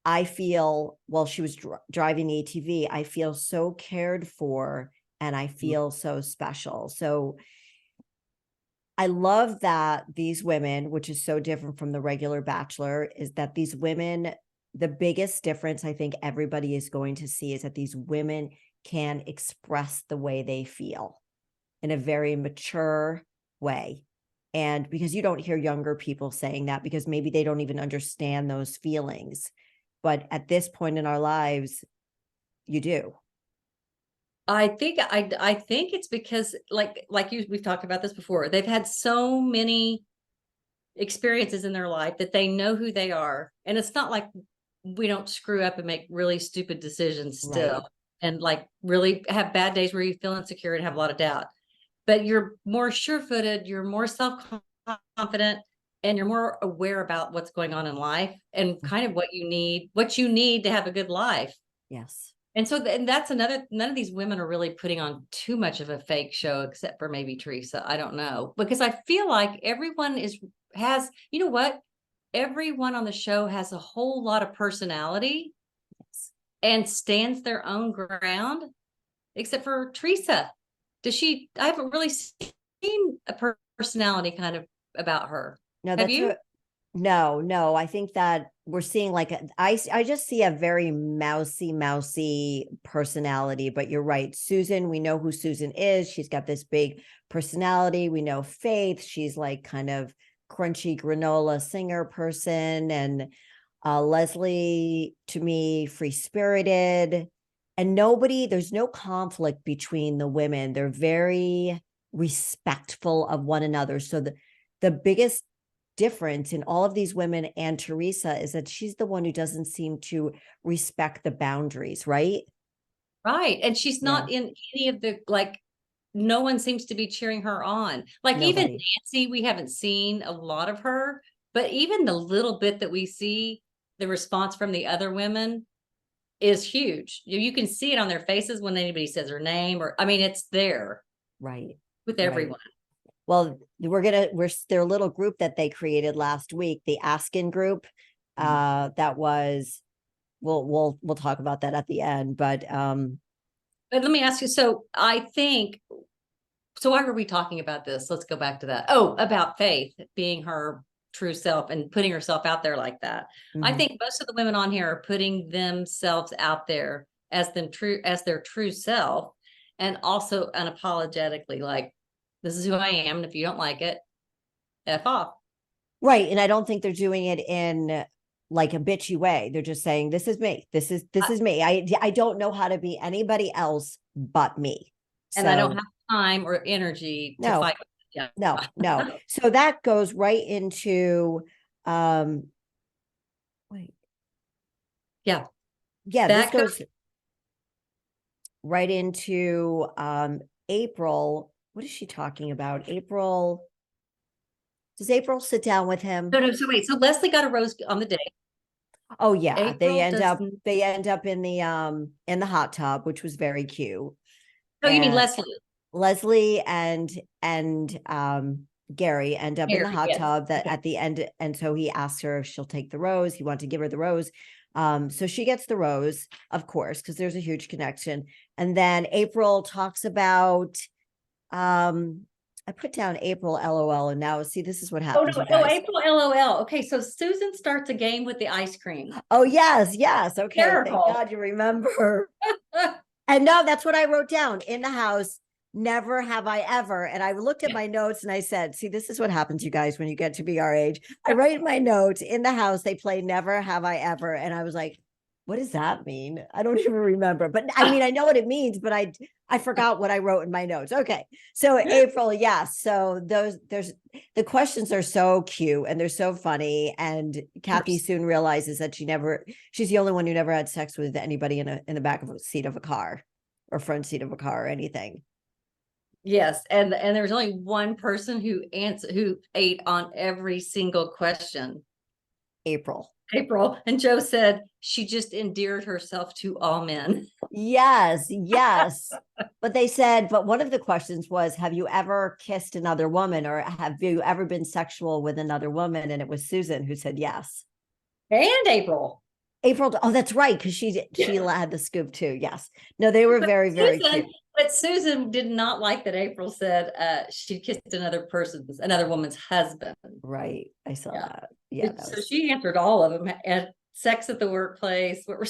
Speaker 2: I feel, while she was driving the ATV, I feel so cared for and I feel so special. So I love that these women, which is so different from the regular Bachelor, is that these women, the biggest difference I think everybody is going to see is that these women can express the way they feel in a very mature way. And because you don't hear younger people saying that, because maybe they don't even understand those feelings. But at this point in our lives, you do.
Speaker 3: I think it's because we've talked about this before. They've had so many experiences in their life that they know who they are. And it's not like we don't screw up and make really stupid decisions still.
Speaker 2: Right.
Speaker 3: And like really have bad days where you feel insecure and have a lot of doubt. But you're more sure-footed, you're more self-confident, and you're more aware about what's going on in life and kind of what you need to have a good life.
Speaker 2: Yes.
Speaker 3: And so and that's another, none of these women are really putting on too much of a fake show, except for maybe Theresa. I don't know. Because I feel like everyone you know what? Everyone on the show has a whole lot of personality
Speaker 2: Yes.
Speaker 3: and stands their own ground, except for Theresa. I haven't really seen a personality kind of about her.
Speaker 2: No,
Speaker 3: Have
Speaker 2: that's
Speaker 3: you?
Speaker 2: no. I think that we're seeing like I just see a very mousy personality. But you're right, Susan. We know who Susan is. She's got this big personality. We know Faith. She's like kind of crunchy granola singer person, and Leslie, to me, free spirited, and there's no conflict between the women. They're very respectful of one another. So the biggest difference in all of these women and Theresa is that she's the one who doesn't seem to respect the boundaries, right?
Speaker 3: Right. And she's
Speaker 2: Yeah.
Speaker 3: not in any of the, like, no one seems to be cheering her on. Like even
Speaker 2: Nobody.
Speaker 3: Nancy, we haven't seen a lot of her, but even the little bit that we see, the response from the other women is huge. You can see it on their faces when anybody says her name, or I mean, it's there
Speaker 2: Right.
Speaker 3: with
Speaker 2: Right.
Speaker 3: everyone.
Speaker 2: Well, we're their little group that they created last week, the Askin group. That was we'll talk about that at the end, but
Speaker 3: But let me ask you, so I think, so why were we talking about this? Let's go back to that. Oh, about Faith being her true self and putting herself out there like that. I
Speaker 2: mhm.
Speaker 3: think most of the women on here are putting themselves out there as their true self, and also unapologetically, like, this is who I am, and if you don't like it, F off.
Speaker 2: Right. And I don't think they're doing it in like a bitchy way. They're just saying, this is me. This is me. I don't know how to be anybody else but me.
Speaker 3: And I don't
Speaker 2: So
Speaker 3: have time or energy to
Speaker 2: no,
Speaker 3: fight. Yeah.
Speaker 2: no. So that goes right into wait.
Speaker 3: Yeah.
Speaker 2: Yeah, this
Speaker 3: That
Speaker 2: goes right into April. What is she talking about? April. Does April sit down with him?
Speaker 3: no, so wait. So Leslie got a rose on the day.
Speaker 2: Oh yeah,
Speaker 3: April does.
Speaker 2: they end up in the hot tub, which was very cute.
Speaker 3: Oh, you mean
Speaker 2: And
Speaker 3: Leslie?
Speaker 2: Leslie and Gerry end up in the
Speaker 3: Gerry,
Speaker 2: hot
Speaker 3: yes.
Speaker 2: tub that
Speaker 3: Okay.
Speaker 2: at the end, and so he asks her if she'll take the rose. He wanted to give her the rose. So she gets the rose, of course, because there's a huge connection. And then April talks about I put down April LOL, and now see, this is what
Speaker 3: Oh
Speaker 2: happens,
Speaker 3: no!
Speaker 2: you
Speaker 3: Oh,
Speaker 2: guys.
Speaker 3: April LOL. Okay, so Susan starts a game with the ice cream.
Speaker 2: Oh yes, okay. Thank
Speaker 3: Hysterical.
Speaker 2: God you remember. And no, that's what I wrote down in the house. Never have I ever. And I looked at my notes and I said, see, this is what happens, you guys, when you get to be our age. I write in my notes in the house, they play never have I ever. And I was like, what does that mean? I don't even remember. But I mean, I know what it means, but I forgot what I wrote in my notes. Okay. So April, yes. So there's the questions are so cute and they're so funny. And Kathy soon realizes that she's the only one who never had sex with anybody in the back of a seat of a car or front seat of a car or anything.
Speaker 3: Yes, and there's only one person who ate on every single question.
Speaker 2: April.
Speaker 3: April, and Joe said she just endeared herself to all men.
Speaker 2: Yes. But they said, but one of the questions was, have you ever kissed another woman or have you ever been sexual with another woman? And it was Susan who said yes.
Speaker 3: And April.
Speaker 2: April, oh, that's right, because she had the scoop too. Yes. No, they were
Speaker 3: But
Speaker 2: very, very
Speaker 3: Susan,
Speaker 2: cute.
Speaker 3: but Susan did not like that April said she kissed another woman's husband.
Speaker 2: Right. I saw
Speaker 3: Yeah.
Speaker 2: that. Yeah.
Speaker 3: So she answered all of them. At sex at the workplace. What were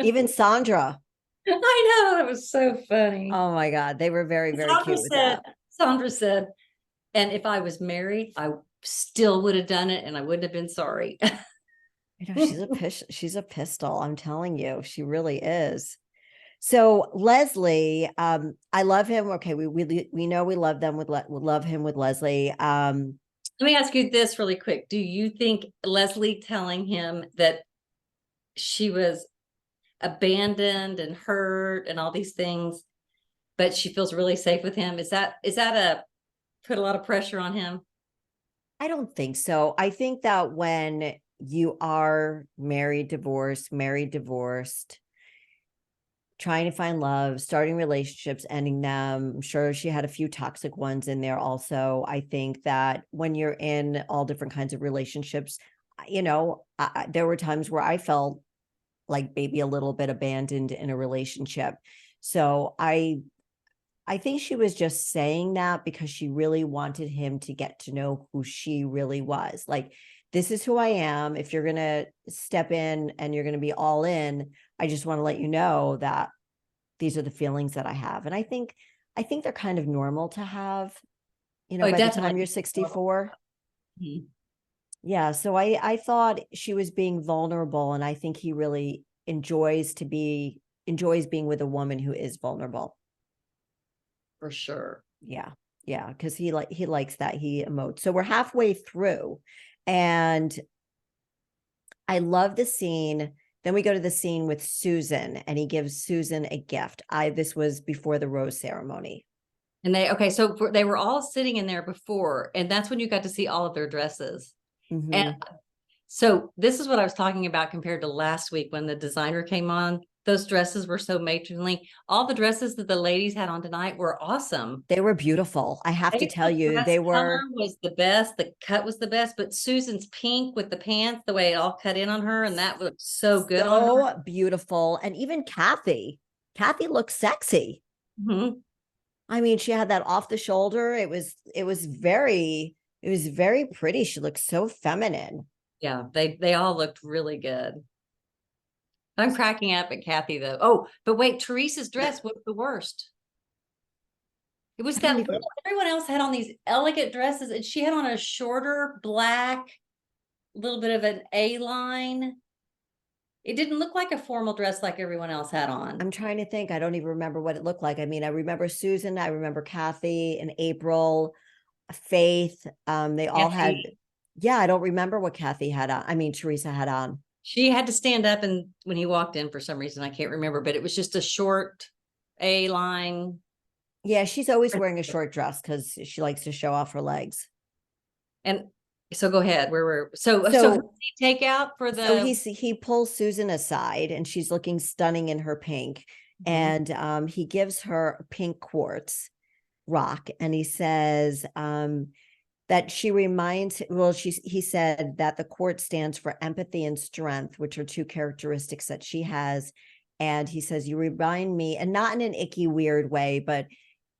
Speaker 2: Even Sandra.
Speaker 3: I know, that was so funny.
Speaker 2: Oh my God. They were very, very cute with that.
Speaker 3: Sandra said, and if I was married, I still would have done it and I wouldn't have been sorry.
Speaker 2: You know, she's a pistol. I'm telling you, she really is. So Leslie, I love him. Okay, we know we love them we love him with Leslie.
Speaker 3: Let me ask you this really quick. Do you think Leslie telling him that she was abandoned and hurt and all these things, but she feels really safe with him, is that a put a lot of pressure on him?
Speaker 2: I don't think so. I think that when you are married, divorced, trying to find love, starting relationships, ending them. I'm sure she had a few toxic ones in there also. I think that when you're in all different kinds of relationships, you know, there were times where I felt like maybe a little bit abandoned in a relationship. So I I think she was just saying that because she really wanted him to get to know who she really was. Like, this is who I am. If you're going to step in and you're going to be all in, I just want to let you know that these are the feelings that I have. And I think they're kind of normal to have, you know,
Speaker 3: Oh,
Speaker 2: by the time
Speaker 3: definitely.
Speaker 2: you're 64.
Speaker 3: Mhm.
Speaker 2: Yeah. So I thought she was being vulnerable. And I think he really enjoys being with a woman who is vulnerable.
Speaker 3: For sure.
Speaker 2: Yeah. Yeah. Cause he likes that. He emotes. So we're halfway through and I love the scene. Then we go to the scene with Susan and he gives Susan a gift. This was before the rose ceremony.
Speaker 3: And they were all sitting in there before, and that's when you got to see all of their dresses. And
Speaker 2: Mhm.
Speaker 3: so this is what I was talking about compared to last week when the designer came on. Those dresses were so matronly. All the dresses that the ladies had on tonight were awesome.
Speaker 2: They were beautiful. I have to tell
Speaker 3: The
Speaker 2: you,
Speaker 3: dress
Speaker 2: they
Speaker 3: color
Speaker 2: were
Speaker 3: was the best. The cut was the best, but Susan's pink with the pants, the way it all cut in on her, and that looked so good on her.
Speaker 2: so beautiful. And even Kathy looked sexy.
Speaker 3: Mhm.
Speaker 2: I mean, she had that off the shoulder. It was very pretty. She looked so feminine.
Speaker 3: Yeah, they all looked really good. I'm cracking up at Kathy though. Oh, but wait, Teresa's dress was the worst. It was
Speaker 2: I don't
Speaker 3: that
Speaker 2: even
Speaker 3: everyone else had on these elegant dresses, and she had on a shorter black, little bit of an A line. It didn't look like a formal dress like everyone else had on.
Speaker 2: I'm trying to think. I don't even remember what it looked like. I mean, I remember Susan, I remember Kathy and April, Faith. They all had,
Speaker 3: Kathy,
Speaker 2: yeah, I don't remember what Kathy had on. I mean, Theresa had on.
Speaker 3: she had to stand up, and when he walked in, for some reason I can't remember, but it was just a short A line.
Speaker 2: Yeah, she's always wearing a short dress because she likes to show off her legs.
Speaker 3: And so go ahead. Where were so who
Speaker 2: So
Speaker 3: did he take out for
Speaker 2: so
Speaker 3: the
Speaker 2: he pulls Susan aside and she's looking stunning in her pink.
Speaker 3: Mhm.
Speaker 2: And he gives her a pink quartz rock and he says that she reminds he said that the quartz stands for empathy and strength, which are two characteristics that she has. And he says, you remind me, and not in an icky, weird way, but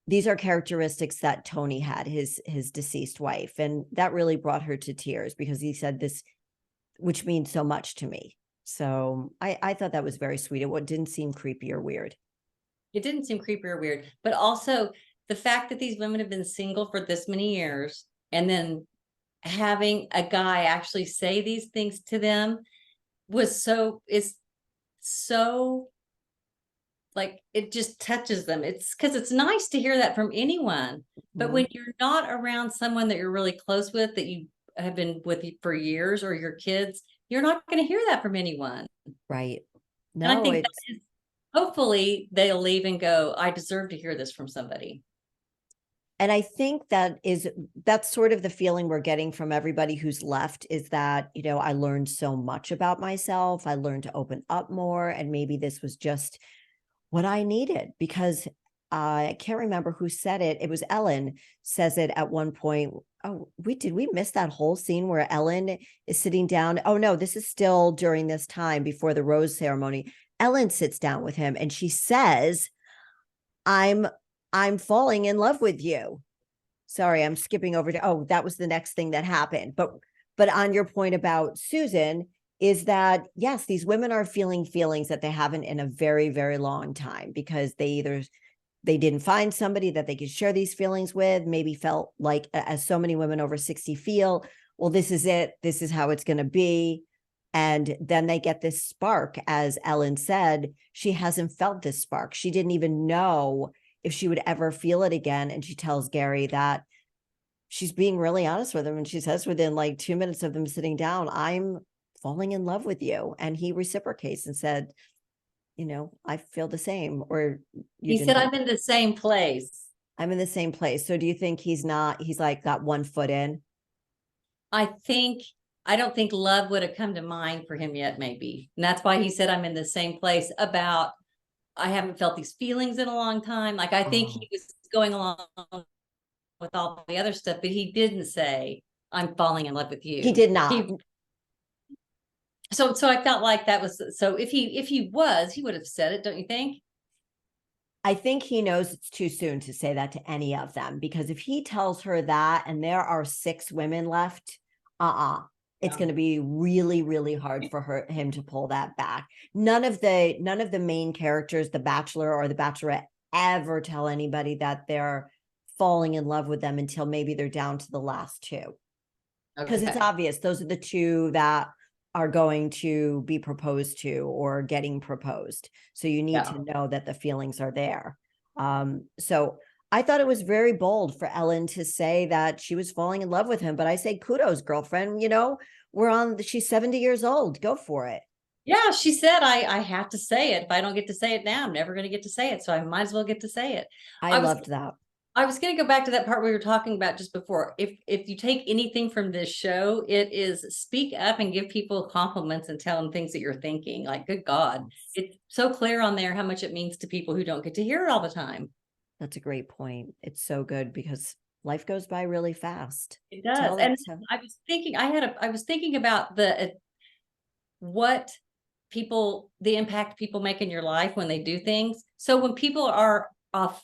Speaker 2: these are characteristics that Tony had, his deceased wife. And that really brought her to tears because he said this, which means so much to me. So I thought that was very sweet. It didn't seem creepy or weird.
Speaker 3: It didn't seem creepy or weird, but also the fact that these women have been single for this many years and then having a guy actually say these things to them is so like it just touches them. It's because it's nice to hear that from anyone, but when you're not around someone that you're really close with, that you have been with for years, or your kids, you're not going to hear that from anyone.
Speaker 2: Right.
Speaker 3: And I
Speaker 2: No,
Speaker 3: think
Speaker 2: it's,
Speaker 3: that is, hopefully they'll leave and go, I deserve to hear this from somebody.
Speaker 2: and I think that's sort of the feeling we're getting from everybody who's left is that, you know, I learned so much about myself. I learned to open up more. And maybe this was just what I needed because I can't remember who said it. It was Ellen says it at one point. Oh, did we miss that whole scene where Ellen is sitting down? Oh no, this is still during this time before the rose ceremony. Ellen sits down with him and she says, I'm I'm falling in love with you. Sorry, I'm skipping over to, oh, that was the next thing that happened. But on your point about Susan, is that yes, these women are feeling feelings that they haven't in a very, very long time because they didn't find somebody that they could share these feelings with, maybe felt like, as so many women over 60 feel, well, this is it, this is how it's going to be. And then they get this spark. As Ellen said, she hasn't felt this spark. She didn't even know if she would ever feel it again. And she tells Gerry that she's being really honest with him. And she says within like 2 minutes of them sitting down, I'm falling in love with you. And he reciprocates and said, you know, I feel the same. Or you
Speaker 3: He
Speaker 2: didn't
Speaker 3: said,
Speaker 2: think
Speaker 3: I'm in the same place.
Speaker 2: I'm in the same place. So do you think he's like got 1 foot in?
Speaker 3: I think, I don't think love would have come to mind for him yet, maybe. And that's why he said, I'm in the same place about, I haven't felt these feelings in a long time. Like, I think
Speaker 2: Oh,
Speaker 3: he was going along with all the other stuff, but he didn't say, I'm falling in love with
Speaker 2: he
Speaker 3: you.
Speaker 2: did not.
Speaker 3: So I felt like that was, so if he was, he would have said it, don't you think?
Speaker 2: I think he knows it's too soon to say that to any of them, because if he tells her that and there are 6 women left, it's
Speaker 3: Yeah.
Speaker 2: going to be really, really hard for him to pull that back. None of the main characters, the Bachelor or the Bachelorette, ever tell anybody that they're falling in love with them until maybe they're down to the last 2. Because it's
Speaker 3: Okay.
Speaker 2: obvious those are the 2 that are going to be proposed to or getting proposed. So you need
Speaker 3: Yeah.
Speaker 2: to know that the feelings are there. So I thought it was very bold for Ellen to say that she was falling in love with him, but I say kudos, girlfriend. She's 70 years old. Go for it.
Speaker 3: Yeah, she said, I have to say it. If I don't get to say it now, I'm never going to get to say it. So I might as well get to say it.
Speaker 2: I
Speaker 3: I was
Speaker 2: loved that.
Speaker 3: I was going to go back to that part we were talking about just before. If you take anything from this show, it is speak up and give people compliments and tell them things that you're thinking. Like, good God, it's so clear on there how much it means to people who don't get to hear it all the time.
Speaker 2: That's a great point. It's so good because life goes by really fast.
Speaker 3: It does.
Speaker 2: Tell
Speaker 3: And
Speaker 2: it.
Speaker 3: I was thinking, I was thinking about what the impact people make in your life when they do things. So when people are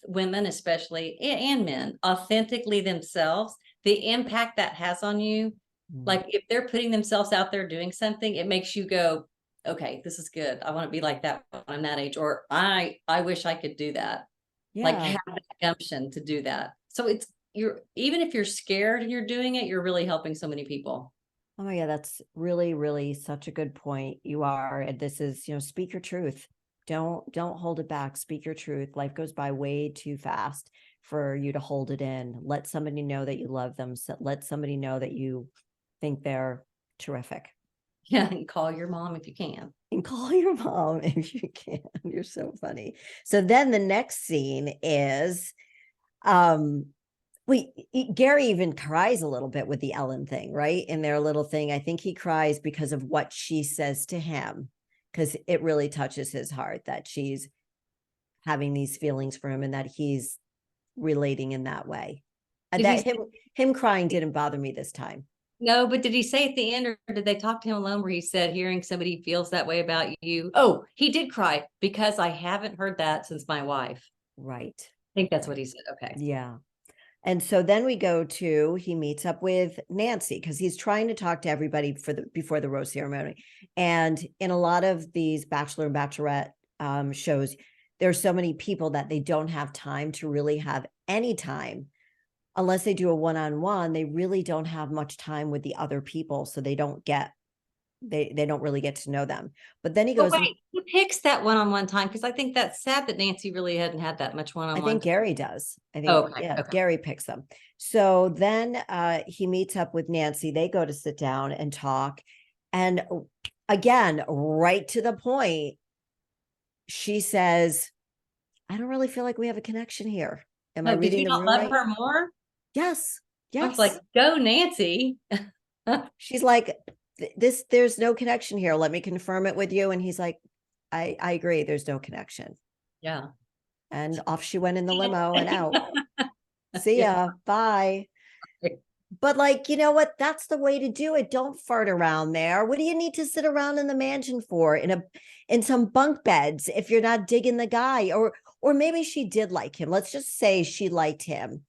Speaker 3: women, especially, and men, authentically themselves, the impact that has on you, like if they're putting themselves out there doing something, it makes you go, okay, this is good. I want to be like that when I'm that age, or I wish I could do that. Like
Speaker 2: Yeah.
Speaker 3: have that gumption to do that. So even if you're scared and you're doing it, you're really helping so many people.
Speaker 2: Oh my God, that's really, really such a good point. You are, and this is, speak your truth. Don't hold it back. Speak your truth. Life goes by way too fast for you to hold it in. Let somebody know that you love them. Let somebody know that you think they're terrific.
Speaker 3: Yeah, and call your mom if you can.
Speaker 2: And call your mom if you can. You're so funny. So then the next scene is, Gerry even cries a little bit with the Ellen thing, right? In their little thing. I think he cries because of what she says to him, because it really touches his heart that she's having these feelings for him and that he's relating in that way. And that him crying didn't bother me this time.
Speaker 3: No, but did he say at the end, or did they talk to him alone where he said, hearing somebody feels that way about you? Oh, he did cry because I haven't heard that since my wife.
Speaker 2: Right.
Speaker 3: I think that's what he said. Okay.
Speaker 2: Yeah. And so then he meets up with Nancy because he's trying to talk to everybody before the rose ceremony. And in a lot of these Bachelor and Bachelorette shows, there's so many people that they don't have time to really have any time. Unless they do a one-on-one, they really don't have much time with the other people. So they don't really get to know them. But then he goes,
Speaker 3: wait, who picks that one-on-one time? Because I think that's sad that Nancy really hadn't had that much one-on-one.
Speaker 2: I think Gerry does. I think,
Speaker 3: okay.
Speaker 2: Gerry picks them. So then he meets up with Nancy. They go to sit down and talk. And again, right to the point, she says, I don't really feel like we have a connection here. Am I reading the room right?
Speaker 3: Love her more?
Speaker 2: Yes.
Speaker 3: I was like, go Nancy.
Speaker 2: She's like, there's no connection here. Let me confirm it with you. And he's like, I agree. There's no connection.
Speaker 3: Yeah.
Speaker 2: And off she went in the limo and out. See ya. Bye. But you know what? That's the way to do it. Don't fart around there. What do you need to sit around in the mansion for in some bunk beds if you're not digging the guy? Or maybe she did like him. Let's just say she liked him.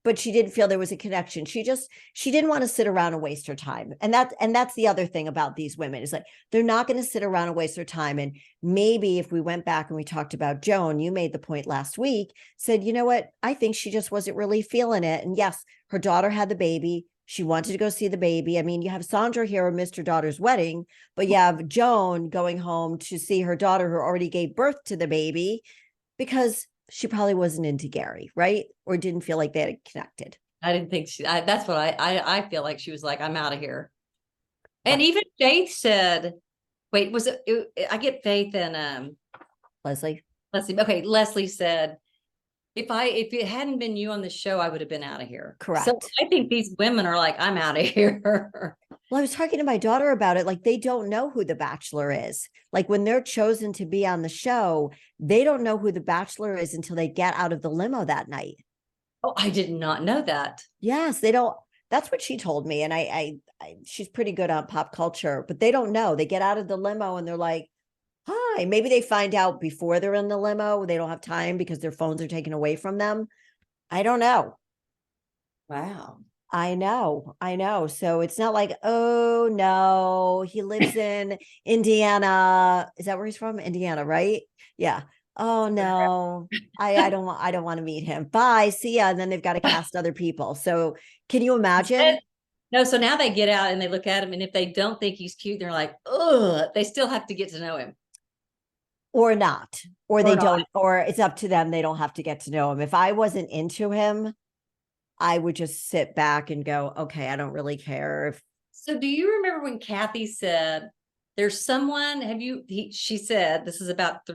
Speaker 2: But she didn't feel there was a connection. She didn't want to sit around and waste her time. And that's the other thing about these women is like, they're not going to sit around and waste their time. And maybe if we went back and we talked about Joan, you made the point last week, said, you know what? I think she just wasn't really feeling it. And yes, her daughter had the baby. She wanted to go see the baby. I mean, you have Sandra here at Mr. Daughter's wedding, but you have Joan going home to see her daughter who already gave birth to the baby because she probably wasn't into Gerry, right? Or didn't feel like they had connected.
Speaker 3: I didn't think that's what I feel like she was like, I'm out of here. And even Faith said, wait, was it I get Faith and
Speaker 2: Leslie.
Speaker 3: Okay, Leslie said, if it hadn't been you on the show, I would have been out of here.
Speaker 2: Correct.
Speaker 3: So I think these women are like, I'm out of here.
Speaker 2: Well, I was talking to my daughter about it. Like, they don't know who the Bachelor is. Like, when they're chosen to be on the show, they don't know who the Bachelor is until they get out of the limo that night.
Speaker 3: Oh, I did not know that.
Speaker 2: Yes, they don't. That's what she told me. And I she's pretty good on pop culture, but they don't know. They get out of the limo and they're like, hi. Maybe they find out before they're in the limo. They don't have time because their phones are taken away from them. I don't know.
Speaker 3: Wow.
Speaker 2: I know. I know. So it's not like, oh no, he lives in Indiana. Is that where he's from? Indiana, right? Yeah. Oh no. I don't want to meet him. Bye. See ya. And then they've got to cast other people. So can you imagine?
Speaker 3: No, so now they get out and they look at him, and if they don't think he's cute, they're like, ugh, they still have to get to know him.
Speaker 2: Or not. Or
Speaker 3: Or
Speaker 2: they
Speaker 3: not.
Speaker 2: don't, or it's up to them. They don't have to get to know him. If I wasn't into him, I would just sit back and go, okay, I don't really care if
Speaker 3: So do you remember when Kathy said, there's someone, she said, this is about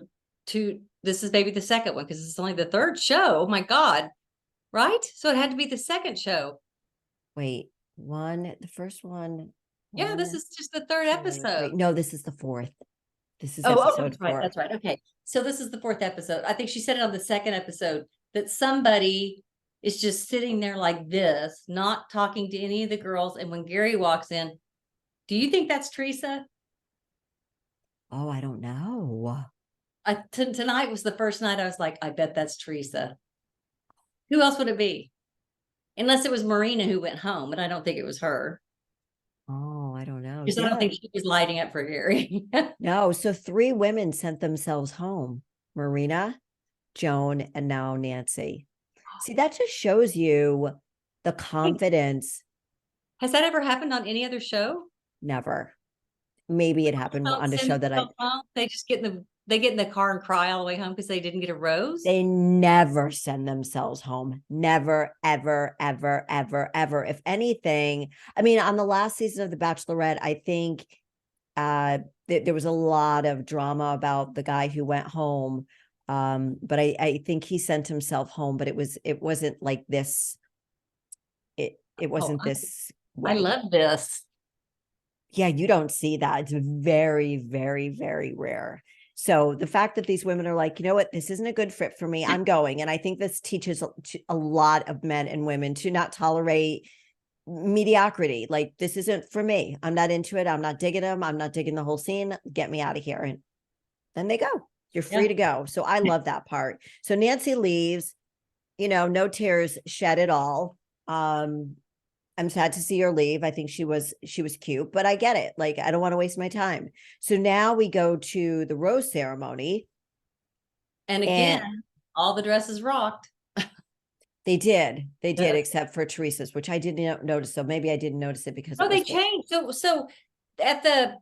Speaker 3: this is maybe the second one, because it's only the third show. Oh my God. Right? So it had to be the second show.
Speaker 2: wait, the first one.
Speaker 3: Yeah, this
Speaker 2: One,
Speaker 3: is just the third
Speaker 2: 2, 3.
Speaker 3: episode.
Speaker 2: No, this is the fourth. This is
Speaker 3: Oh,
Speaker 2: episode
Speaker 3: that's right.
Speaker 2: 4.
Speaker 3: That's right. Okay. So this is the fourth episode. I think she said it on the second episode that somebody is just sitting there like this, not talking to any of the girls. And when Gerry walks in, do you think that's Theresa?
Speaker 2: Oh, I don't know.
Speaker 3: Tonight was the first night I was like, I bet that's Theresa. Who else would it be? Unless it was Marina who went home, but I don't think it was her.
Speaker 2: Oh, I don't know.
Speaker 3: Because I don't
Speaker 2: Yeah.
Speaker 3: think she was lighting up for Gerry.
Speaker 2: No, so 3 women sent themselves home. Marina, Joan, and now Nancy. See, that just shows you the confidence.
Speaker 3: Has that ever happened on any other show?
Speaker 2: Never. Maybe it happened
Speaker 3: Don't
Speaker 2: on the
Speaker 3: send
Speaker 2: show that I
Speaker 3: themselves home. They just get in the car and cry all the way home because they didn't get a rose.
Speaker 2: they never send themselves home. Never, ever, ever, ever, ever. If anything, I mean, on the last season of The Bachelorette, I think there was a lot of drama about the guy who went home. But I think he sent himself home, but it wasn't like this. It
Speaker 3: Oh,
Speaker 2: wasn't this
Speaker 3: I
Speaker 2: way.
Speaker 3: love this.
Speaker 2: Yeah, you don't see that. It's very, very, very rare. So the fact that these women are like, you know what, this isn't a good fit for me, I'm going. And I think this teaches a lot of men and women to not tolerate mediocrity. Like, this isn't for me. I'm not into it. I'm not digging them. I'm not digging the whole scene. Get me out of here. And then they go. You're free to go. So I love that part. So Nancy leaves, no tears shed at all. I'm sad to see her leave. I think she was cute, but I get it. Like, I don't want to waste my time. So now we go to the rose ceremony.
Speaker 3: And
Speaker 2: And
Speaker 3: again, all the dresses rocked.
Speaker 2: they did,
Speaker 3: Yeah.
Speaker 2: except for Theresa's, which I didn't notice. So maybe I didn't notice it because
Speaker 3: Oh,
Speaker 2: it
Speaker 3: they
Speaker 2: was
Speaker 3: changed. So at the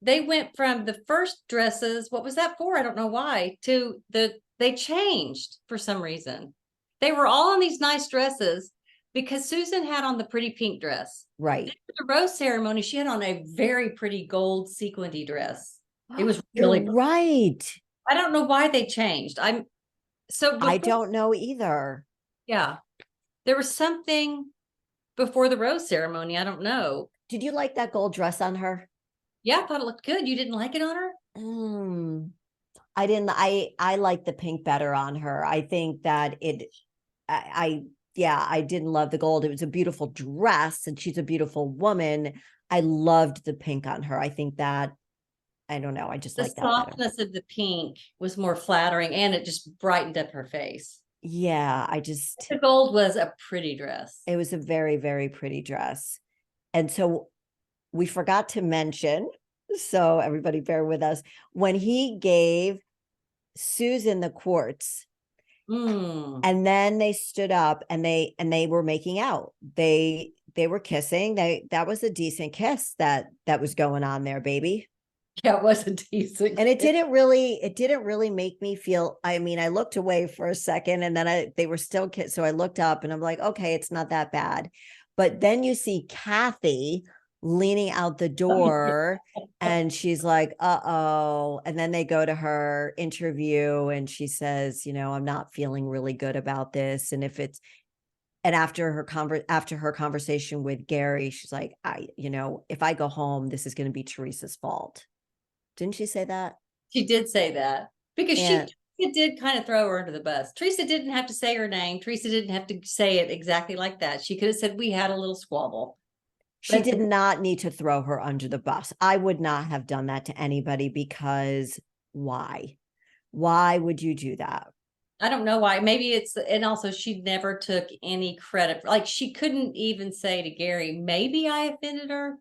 Speaker 3: they went from the first dresses, what was that for? I don't know why, to they changed for some reason. They were all on these nice dresses because Susan had on the pretty pink dress.
Speaker 2: right.
Speaker 3: Then for the rose ceremony, she had on a very pretty gold sequined dress. It was
Speaker 2: You're
Speaker 3: really,
Speaker 2: right.
Speaker 3: I don't know why they changed.
Speaker 2: I don't know either.
Speaker 3: Yeah. There was something before the rose ceremony. I don't know.
Speaker 2: Did you like that gold dress on her?
Speaker 3: Yeah, I thought it looked good. You didn't like it on her?
Speaker 2: I didn't. I like the pink better on her. I think that yeah, I didn't love the gold. It was a beautiful dress and she's a beautiful woman. I loved the pink on her. I think that, I don't know, I just
Speaker 3: The
Speaker 2: like that better.
Speaker 3: softness of the pink was more flattering and it just brightened up her face.
Speaker 2: Yeah,
Speaker 3: The gold was a pretty dress.
Speaker 2: it was a very, very pretty dress. And so we forgot to mention, so everybody bear with us, when he gave Susan the quartz, and then they stood up and they were making out. They were kissing. That was a decent kiss that was going on there, baby.
Speaker 3: Yeah, it was a decent.
Speaker 2: And it didn't really make me feel, I mean, I looked away for a second and then they were still kiss. So I looked up and I'm like, okay, it's not that bad. But then you see Kathy leaning out the door and she's like, uh-oh. And then they go to her interview and she says, I'm not feeling really good about this. And after her conversation with Gerry, she's like, if I go home, this is going to be Theresa's fault. Didn't she say that?
Speaker 3: She did say that because it did kind of throw her under the bus. Theresa didn't have to say her name. Theresa didn't have to say it exactly like that. She could have said, we had a little squabble.
Speaker 2: She
Speaker 3: But
Speaker 2: did not need to throw her under the bus. I would not have done that to anybody because why? Why would you do that?
Speaker 3: I don't know why. Maybe it's, and also she never took any credit. Like she couldn't even say to Gerry, maybe I offended her.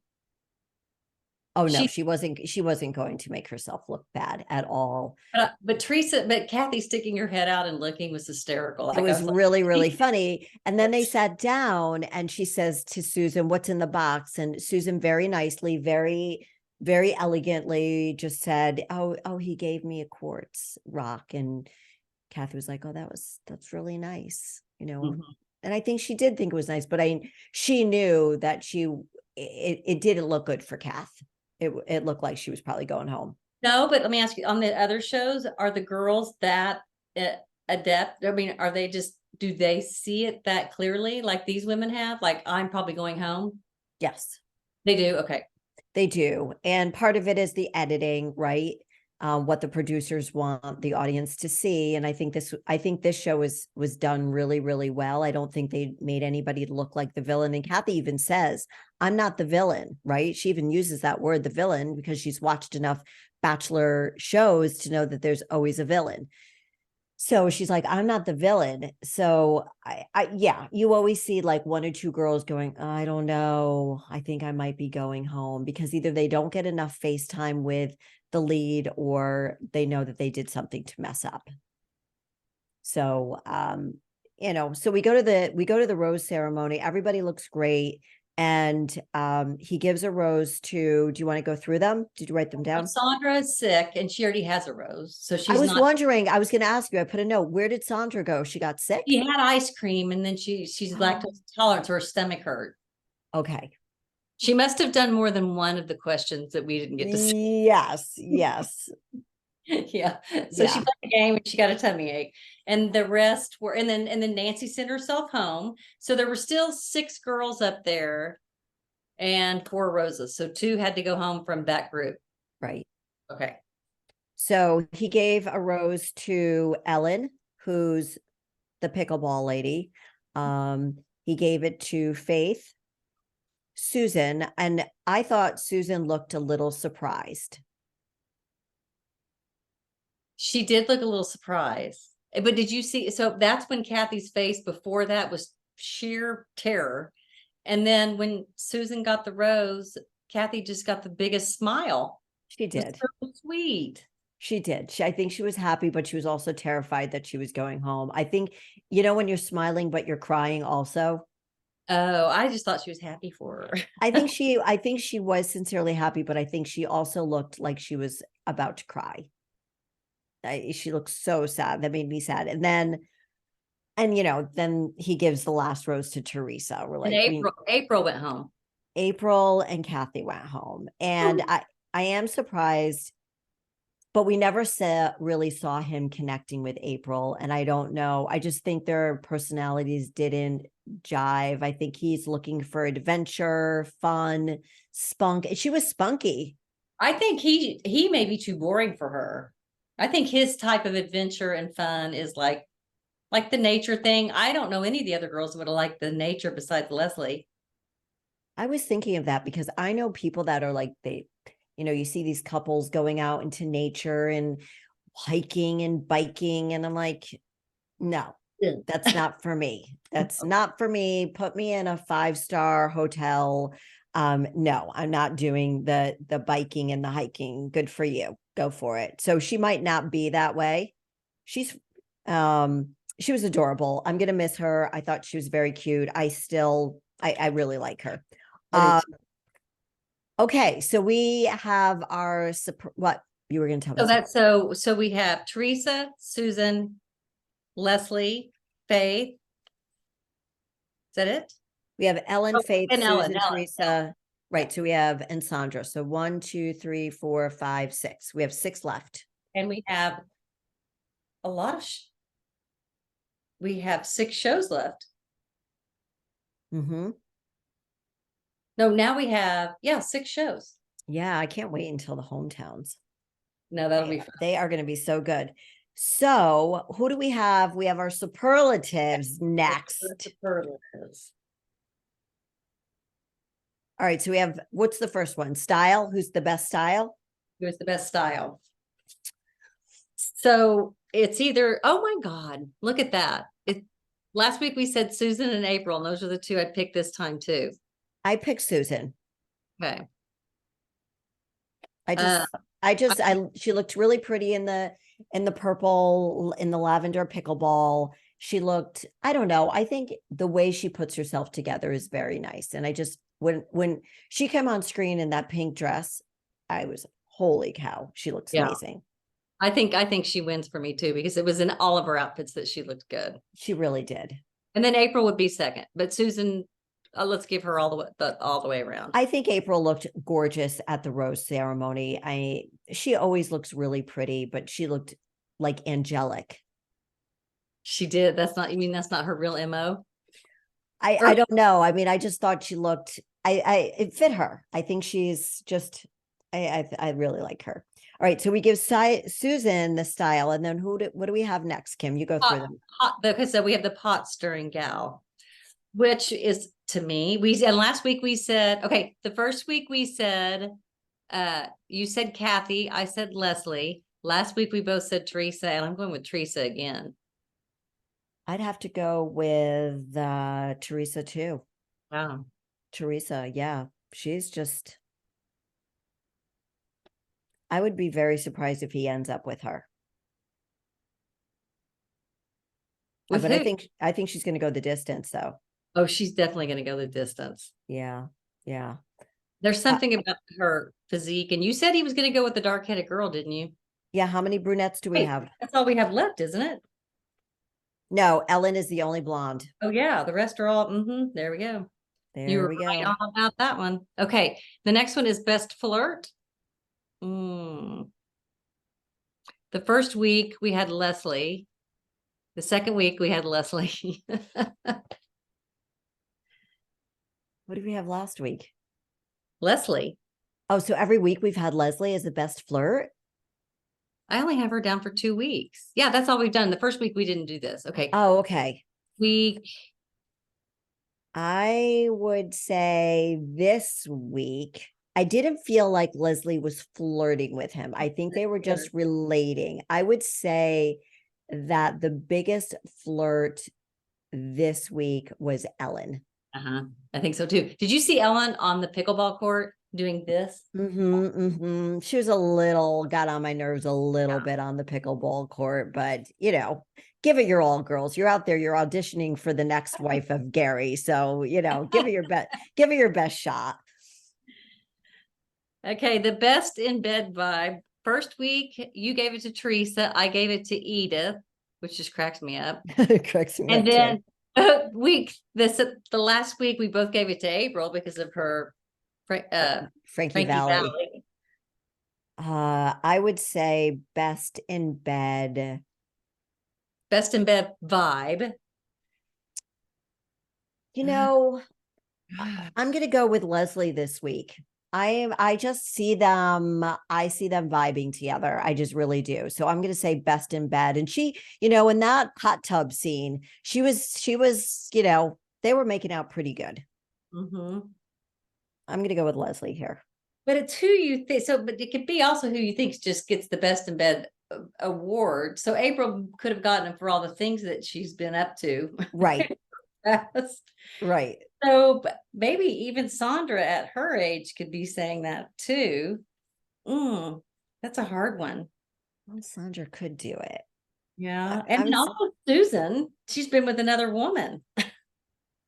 Speaker 2: Oh no,
Speaker 3: She,
Speaker 2: she wasn't going to make herself look bad at all.
Speaker 3: but Theresa, but Kathy sticking her head out and looking was hysterical. Like
Speaker 2: It
Speaker 3: I
Speaker 2: was
Speaker 3: was like,
Speaker 2: really, really funny. And then they sat down and she says to Susan, what's in the box? And Susan very nicely, very, very elegantly just said, oh, he gave me a quartz rock. And Kathy was like, oh, that's really nice,
Speaker 3: Mhm.
Speaker 2: And I think she did think it was nice, but she knew that it didn't look good for Kath. It looked like she was probably going home.
Speaker 3: No, but let me ask you, on the other shows, are the girls that adept? I mean, are they just, do they see it that clearly like these women have? Like, I'm probably going home.
Speaker 2: Yes,
Speaker 3: They do. Okay.
Speaker 2: they do. And part of it is the editing, right? What the producers want the audience to see. And I think this show was done really, really well. I don't think they made anybody look like the villain. And Kathy even says, I'm not the villain, right? She even uses that word, the villain, because she's watched enough Bachelor shows to know that there's always a villain. So she's like, I'm not the villain. So yeah, you always see like one or two girls going, I don't know. I think I might be going home, because either they don't get enough FaceTime with the lead or they know that they did something to mess up. So, so we go to the rose ceremony. Everybody looks great. And he gives a rose to, do you want to go through them? Did you write them down?
Speaker 3: Sandra is sick and she already has a rose. So
Speaker 2: I
Speaker 3: she's
Speaker 2: was
Speaker 3: not,
Speaker 2: wondering, I was going to ask you, I put a note. Where did Sandra go? She got sick?
Speaker 3: she had ice cream and then she's lactose intolerant, so her stomach hurt.
Speaker 2: Okay.
Speaker 3: She must have done more than one of the questions that we didn't get to see.
Speaker 2: Yes, yes.
Speaker 3: Yeah. So she
Speaker 2: Yeah.
Speaker 3: played the game and she got a tummy ache. And the rest were, and then Nancy sent herself home. So there were still 6 girls up there and 4 roses. So 2 had to go home from that group.
Speaker 2: Right.
Speaker 3: Okay.
Speaker 2: So he gave a rose to Ellen, who's the pickleball lady. He gave it to Faith, Susan, and I thought Susan looked a little surprised.
Speaker 3: She did look a little surprised. But did you see? So that's when Kathy's face before that was sheer terror. And then when Susan got the rose, Kathy just got the biggest smile.
Speaker 2: She
Speaker 3: It was
Speaker 2: did.
Speaker 3: so sweet.
Speaker 2: She did. I think she was happy, but she was also terrified that she was going home. I think, when you're smiling, but you're crying also.
Speaker 3: Oh, I just thought she was happy for her.
Speaker 2: I think she was sincerely happy, but I think she also looked like she was about to cry. She looked so sad. That made me sad. And then he gives the last rose to Theresa. We're
Speaker 3: And
Speaker 2: like,
Speaker 3: April went home.
Speaker 2: April and Kathy went home. And I am surprised, but we never really saw him connecting with April. And I don't know. I just think their personalities didn't jive. I think he's looking for adventure, fun, spunk. She was spunky.
Speaker 3: I think he may be too boring for her. I think his type of adventure and fun is like the nature thing. I don't know any of the other girls would have liked the nature besides Leslie.
Speaker 2: I was thinking of that because I know people that are like, you see these couples going out into nature and hiking and biking. And I'm like, no, that's not for me. That's not for me. Put me in a 5-star hotel. No, I'm not doing the biking and the hiking. Good for you. Go for it. So she might not be that way. She was adorable. I'm gonna miss her. I thought she was very cute. I really like her. Okay, so we have our what you were going to tell me.
Speaker 3: So we have Theresa, Susan, Leslie, Faith. Is that it?
Speaker 2: We have Ellen, Faith,
Speaker 3: and
Speaker 2: Susan,
Speaker 3: Ellen.
Speaker 2: Theresa. Right. So we have, and Sandra. So 1, 2, 3, 4, 5, 6. We have 6 left.
Speaker 3: And we have a lot of, we have 6 shows left.
Speaker 2: Mm-hmm.
Speaker 3: No, now we have, 6 shows.
Speaker 2: Yeah, I can't wait until the hometowns.
Speaker 3: No, that'll be fun.
Speaker 2: They are going to be so good. So who do we have? We have our superlatives next.
Speaker 3: Superlatives.
Speaker 2: All right. So we have, what's the first one? Style. Who's the best style?
Speaker 3: It was the best style. So it's either, oh my God, look at that. Last week we said Susan and April, and those are the two I picked this time too.
Speaker 2: I picked Susan.
Speaker 3: Okay.
Speaker 2: She looked really pretty in the purple, in the lavender pickleball. She looked, I don't know. I think the way she puts herself together is very nice. And I just, when she came on screen in that pink dress, I was, holy cow, she looks amazing.
Speaker 3: I think she wins for me too, because it was in all of her outfits that she looked good.
Speaker 2: She really did.
Speaker 3: And then April would be second, but Susan, let's give her all the way around.
Speaker 2: I think April looked gorgeous at the rose ceremony. She always looks really pretty, but she looked like angelic.
Speaker 3: She did. That's not her real MO.
Speaker 2: I don't know. I mean, I just thought she looked, it fit her. I think she's just, I really like her. All right. So we give Susan the style, and then what do we have next? Kim, you go through them.
Speaker 3: Because so we have the pot stirring gal, which is, to me, and last week we said, okay, the first week we said, you said Kathy, I said Leslie. Last week we both said Theresa, and I'm going with Theresa again.
Speaker 2: I'd have to go with Theresa too.
Speaker 3: Wow.
Speaker 2: Theresa, yeah. She's just, I would be very surprised if he ends up with her. But I think she's going to go the distance though.
Speaker 3: Oh, she's definitely going to go the distance.
Speaker 2: Yeah. Yeah.
Speaker 3: There's something about her physique, and you said he was going to go with the dark-headed girl, didn't you?
Speaker 2: Yeah. How many brunettes do we have?
Speaker 3: That's all we have left, isn't it?
Speaker 2: No, Ellen is the only blonde.
Speaker 3: Oh yeah, the rest are all, there we go. You were right all about that one. Okay, the next one is best flirt. The first week we had Leslie. The second week we had Leslie.
Speaker 2: What did we have last week?
Speaker 3: Leslie.
Speaker 2: Oh, so every week we've had Leslie as the best flirt?
Speaker 3: I only have her down for 2 weeks. Yeah, that's all we've done. The first week we didn't do this. Okay.
Speaker 2: Oh, okay.
Speaker 3: I
Speaker 2: would say this week, I didn't feel like Leslie was flirting with him. I think they were just relating. I would say that the biggest flirt this week was Ellen.
Speaker 3: I think so too. Did you see Ellen on the pickleball court doing this?
Speaker 2: She was got on my nerves a little bit on the pickleball court, but give it your all, girls. You're out there, you're auditioning for the next wife of Gerry. So, give it your best shot.
Speaker 3: Okay, the best in bed vibe. First week, you gave it to Theresa. I gave it to Edith, which just cracks me up.
Speaker 2: It cracks me up.
Speaker 3: And then the last week, we both gave it to April because of her
Speaker 2: Frankie Valley. I would say best in bed
Speaker 3: vibe.
Speaker 2: I'm going to go with Leslie this week. I just see them vibing together. I just really do. So I'm going to say best in bed. And she, in that hot tub scene, she was, they were making out pretty good. I'm going to go with Leslie here.
Speaker 3: But it's who you think. So, but it could be also who you think just gets the best in bed award. So April could have gotten it for all the things that she's been up to.
Speaker 2: Right. Right.
Speaker 3: So maybe even Sandra at her age could be saying that too. That's a hard one.
Speaker 2: Well, Sandra could do it.
Speaker 3: Yeah. And also Susan, she's been with another woman.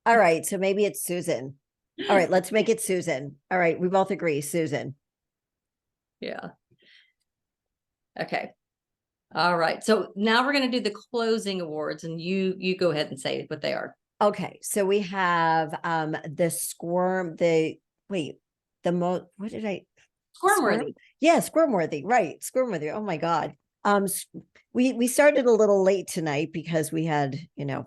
Speaker 2: All right. So maybe it's Susan. All right. Let's make it Susan. All right. We both agree. Susan.
Speaker 3: Yeah. Okay. All right. So now we're going to do the closing awards, and you go ahead and say what they are.
Speaker 2: Okay, so we have the Squirmworthy.
Speaker 3: Squirmworthy.
Speaker 2: Yeah, Squirmworthy, right. Squirmworthy. Oh my God. We started a little late tonight because we had, there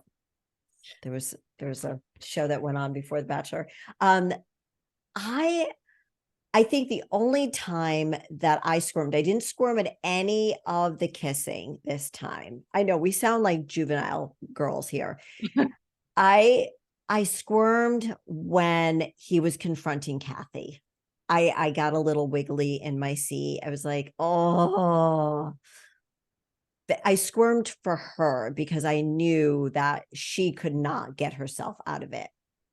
Speaker 2: was a show that went on before the Bachelor. I think the only time that I squirmed, I didn't squirm at any of the kissing this time. I know we sound like juvenile girls here. I I squirmed when he was confronting Kathy. I got a little wiggly in my seat. I was like, oh, but I squirmed for her because I knew that she could not get herself out of it.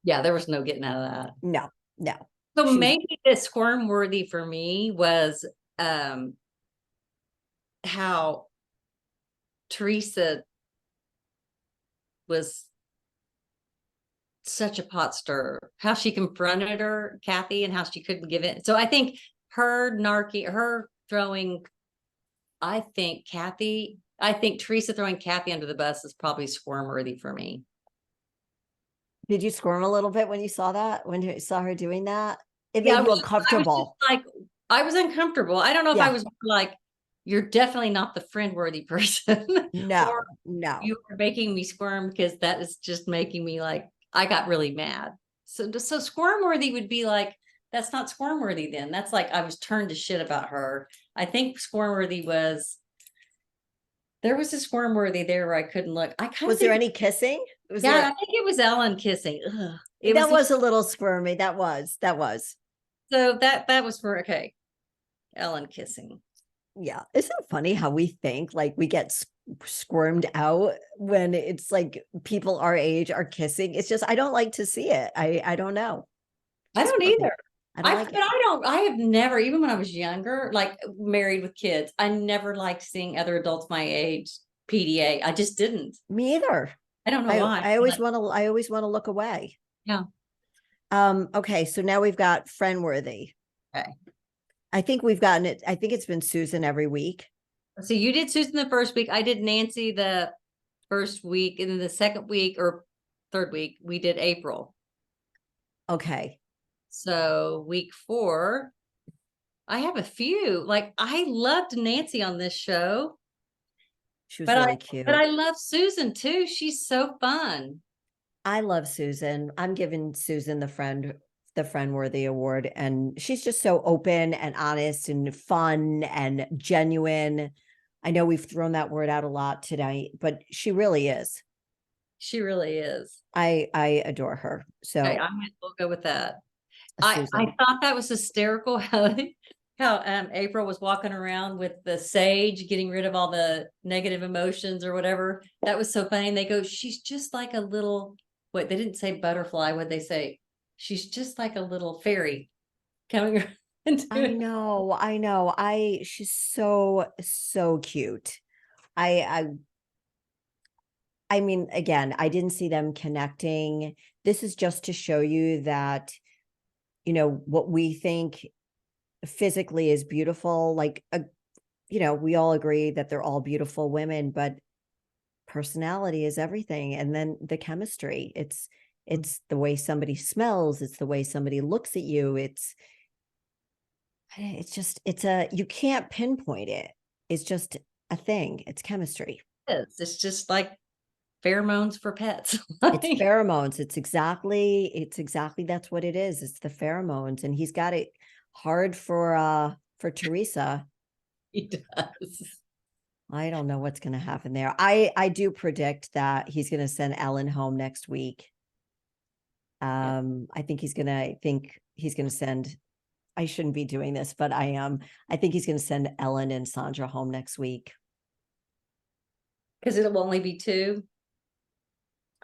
Speaker 3: Yeah, there was no getting out of that.
Speaker 2: No, no.
Speaker 3: So
Speaker 2: She was,
Speaker 3: maybe the squirm worthy for me was how Theresa was such a pot stirrer, how she confronted her, Kathy, and how she couldn't give it. So I think her throwing, I think Theresa throwing Kathy under the bus is probably squirm worthy for me.
Speaker 2: did you squirm a little bit when you saw that? When you saw her doing that? It
Speaker 3: Yeah,
Speaker 2: made you
Speaker 3: I was
Speaker 2: uncomfortable.
Speaker 3: just like, I was uncomfortable. I don't know if I
Speaker 2: Yeah.
Speaker 3: was like, you're definitely not the friend worthy person, or
Speaker 2: No, no.
Speaker 3: you are making me squirm, because that is just making me like, I got really mad. So squirm worthy would be like, that's not squirm worthy then. That's like, I was turned to shit about her. I think squirm worthy was, there was a squirm worthy there where I couldn't look. I kind of
Speaker 2: Was there
Speaker 3: think,
Speaker 2: any kissing? Was
Speaker 3: yeah, I
Speaker 2: there?
Speaker 3: think it was Ellen kissing. Ugh. It
Speaker 2: That
Speaker 3: was
Speaker 2: was a little squirmy. That was.
Speaker 3: so that was for, okay, Ellen kissing.
Speaker 2: Yeah. Isn't it funny how we think like we get squirmed out when it's like people our age are kissing? It's just, I don't like to see it. I don't know.
Speaker 3: I
Speaker 2: Just
Speaker 3: don't
Speaker 2: for me.
Speaker 3: either.
Speaker 2: I don't like
Speaker 3: But
Speaker 2: it.
Speaker 3: I have never, even when I was younger, like married with kids, I never liked seeing other adults my age PDA. I just didn't.
Speaker 2: Me either.
Speaker 3: I don't know
Speaker 2: I
Speaker 3: why.
Speaker 2: I always want to I always want to look away.
Speaker 3: Yeah.
Speaker 2: Okay, so now we've got Friendworthy.
Speaker 3: Okay.
Speaker 2: I think we've gotten it. I think it's been Susan every week.
Speaker 3: So you did Susan the first week. I did Nancy the first week. And then the second week or third week, we did April.
Speaker 2: Okay.
Speaker 3: So week 4, I have a few. Like, I loved Nancy on this show,
Speaker 2: She was
Speaker 3: but
Speaker 2: really cute.
Speaker 3: I love Susan too. She's so fun.
Speaker 2: I love Susan. I'm giving Susan the Friendworthy award. And she's just so open and honest and fun and genuine. I know we've thrown that word out a lot tonight, but she really is.
Speaker 3: She really is.
Speaker 2: I adore her. So
Speaker 3: Okay, we'll go with that. I
Speaker 2: Susan.
Speaker 3: thought that was hysterical how April was walking around with the sage, getting rid of all the negative emotions or whatever. That was so funny. And they go, she's just like a little, what, they didn't say butterfly, what they say? She's just like a little fairy coming around.
Speaker 2: I know. She's so cute. I I mean, again, I didn't see them connecting. This is just to show you that, what we think physically is beautiful. Like, we all agree that they're all beautiful women, but personality is everything. And then the chemistry, it's the way somebody smells. It's the way somebody looks at you. You can't pinpoint it. It's just a thing. It's chemistry.
Speaker 3: It's just like pheromones for pets.
Speaker 2: It's pheromones. It's exactly that's what it is. It's the pheromones. And he's got it hard for Theresa.
Speaker 3: He does.
Speaker 2: I don't know what's going to happen there. I do predict that he's going to send Ellen home next week. I think he's going to send, I shouldn't be doing this, but I am. I think he's going to send Ellen and Sandra home next week.
Speaker 3: Because it'll only be 2.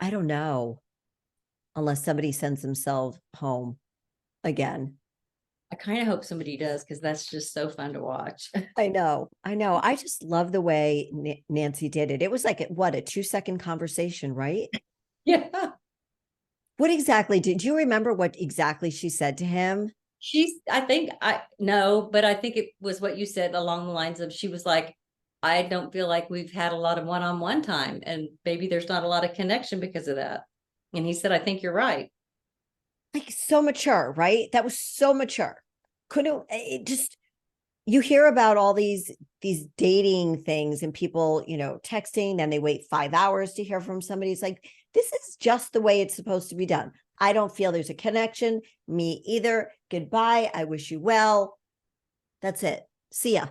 Speaker 2: I don't know. Unless somebody sends themselves home again.
Speaker 3: I kind of hope somebody does, because that's just so fun to watch.
Speaker 2: I know. I just love the way Nancy did it. It was like, what, a 2-second conversation, right?
Speaker 3: Yeah.
Speaker 2: What exactly did you remember what exactly she said to him?
Speaker 3: I think but I think it was what you said along the lines of, she was like, I don't feel like we've had a lot of one-on-one time, and maybe there's not a lot of connection because of that. And he said, I think you're right.
Speaker 2: Like, so mature, right? That was so mature. It just, you hear about all these dating things and people, texting, then they wait 5 hours to hear from somebody. It's like, this is just the way it's supposed to be done. I don't feel there's a connection. Me either. Goodbye. I wish you well. That's it. See ya.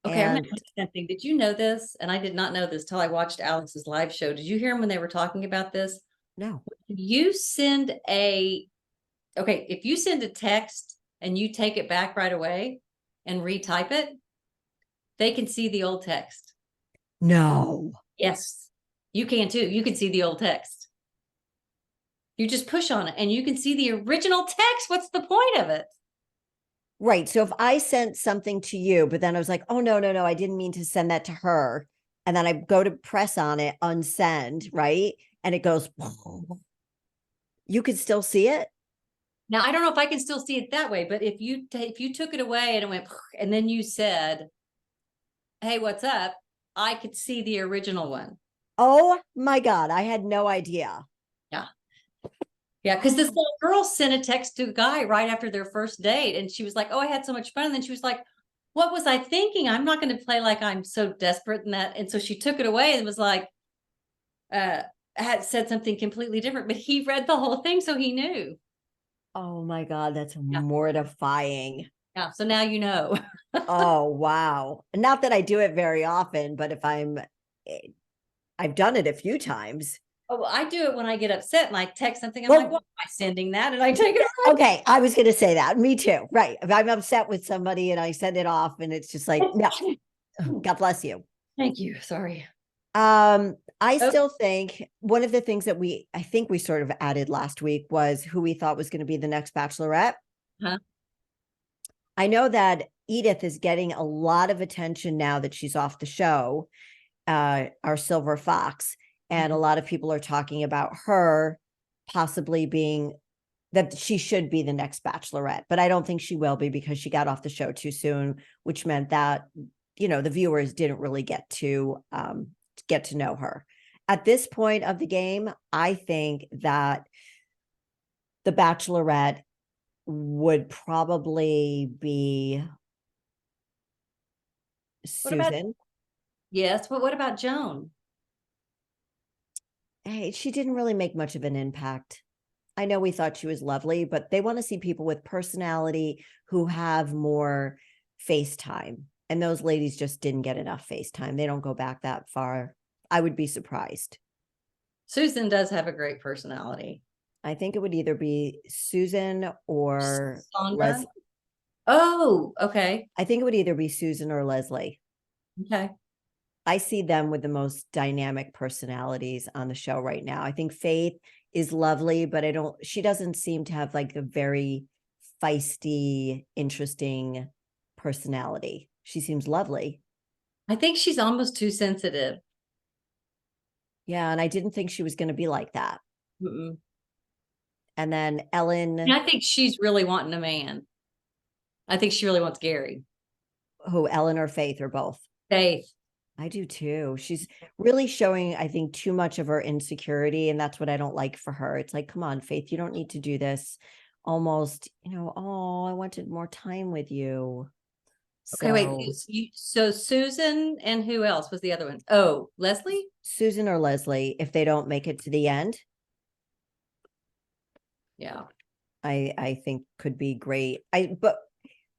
Speaker 3: Okay, I'm
Speaker 2: And
Speaker 3: going to ask you something. Did you know this? And I did not know this till I watched Alex's live show. Did you hear him when they were talking about this?
Speaker 2: No.
Speaker 3: You send if you send a text and you take it back right away and retype it, they can see the old text.
Speaker 2: No.
Speaker 3: Yes, you can too. You can see the old text. You just push on it and you can see the original text. What's the point of it?
Speaker 2: Right. So if I sent something to you, but then I was like, oh, no, I didn't mean to send that to her. And then I go to press on it, unsend, right? And it goes, you could still see it.
Speaker 3: Now, I don't know if I can still see it that way, but if you took it away and it went, and then you said, hey, what's up? I could see the original one.
Speaker 2: Oh my God. I had no idea.
Speaker 3: Yeah. Yeah. Because this little girl sent a text to a guy right after their first date. And she was like, oh, I had so much fun. And then she was like, what was I thinking? I'm not going to play like I'm so desperate in that. And so she took it away and was like, had said something completely different, but he read the whole thing. So he knew.
Speaker 2: Oh my God. That's mortifying.
Speaker 3: Yeah. So now you know.
Speaker 2: Oh, wow. Not that I do it very often, but if I've done it a few times.
Speaker 3: Oh, well, I do it when I get upset and I text something. I'm
Speaker 2: Well,
Speaker 3: like, why am I sending that? And I take it away.
Speaker 2: Okay, I was going to say that. Me too. Right. If I'm upset with somebody and I send it off and it's just like, no, God bless you.
Speaker 3: Thank you. Sorry.
Speaker 2: I
Speaker 3: Oh.
Speaker 2: still think one of the things that I think we sort of added last week was who we thought was going to be the next Bachelorette.
Speaker 3: Huh?
Speaker 2: I know that Edith is getting a lot of attention now that she's off the show, our Silver Fox. And a lot of people are talking about her possibly being that she should be the next Bachelorette, but I don't think she will be because she got off the show too soon, which meant that, the viewers didn't really get to know her. At this point of the game, I think that the Bachelorette would probably be Susan.
Speaker 3: Yes, but what about Joan?
Speaker 2: Hey, she didn't really make much of an impact. I know we thought she was lovely, but they want to see people with personality who have more face time. And those ladies just didn't get enough face time. They don't go back that far. I would be surprised.
Speaker 3: Susan does have a great personality.
Speaker 2: I think it would either be Susan or
Speaker 3: Sandra?
Speaker 2: Leslie.
Speaker 3: Oh, okay.
Speaker 2: I think it would either be Susan or Leslie.
Speaker 3: Okay.
Speaker 2: I see them with the most dynamic personalities on the show right now. I think Faith is lovely, but she doesn't seem to have like a very feisty, interesting personality. She seems lovely.
Speaker 3: I think she's almost too sensitive.
Speaker 2: Yeah. And I didn't think she was going to be like that.
Speaker 3: Mm-mm.
Speaker 2: And then Ellen.
Speaker 3: And I think she's really wanting a man. I think she really wants Gerry.
Speaker 2: Who, Ellen or Faith, or both?
Speaker 3: Faith.
Speaker 2: I do too. She's really showing, I think, too much of her insecurity. And that's what I don't like for her. It's like, come on, Faith, you don't need to do this. Almost, oh, I wanted more time with you.
Speaker 3: Okay, wait. So Susan and who else was the other one? Oh, Leslie?
Speaker 2: Susan or Leslie, if they don't make it to the end.
Speaker 3: Yeah.
Speaker 2: I think could be great. But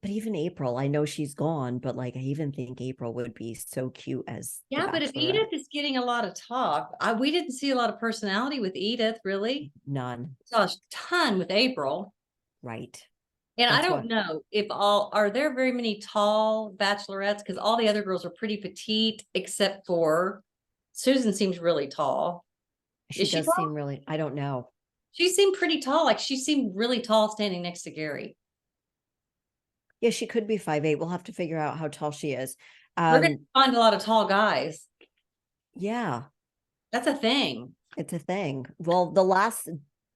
Speaker 2: even April, I know she's gone, but like I even think April would be so cute as
Speaker 3: but if Edith is getting a lot of talk, we didn't see a lot of personality with Edith, really.
Speaker 2: None.
Speaker 3: We saw a ton with April.
Speaker 2: Right.
Speaker 3: And I don't know if are there very many tall bachelorettes, because all the other girls are pretty petite, except for Susan seems really tall.
Speaker 2: She does seem really, I don't know.
Speaker 3: She seemed pretty tall. Like she seemed really tall standing next to Gerry.
Speaker 2: Yeah, she could be 5'8". We'll have to figure out how tall she is.
Speaker 3: We're going to find a lot of tall guys.
Speaker 2: Yeah.
Speaker 3: That's a thing.
Speaker 2: It's a thing. Well, the last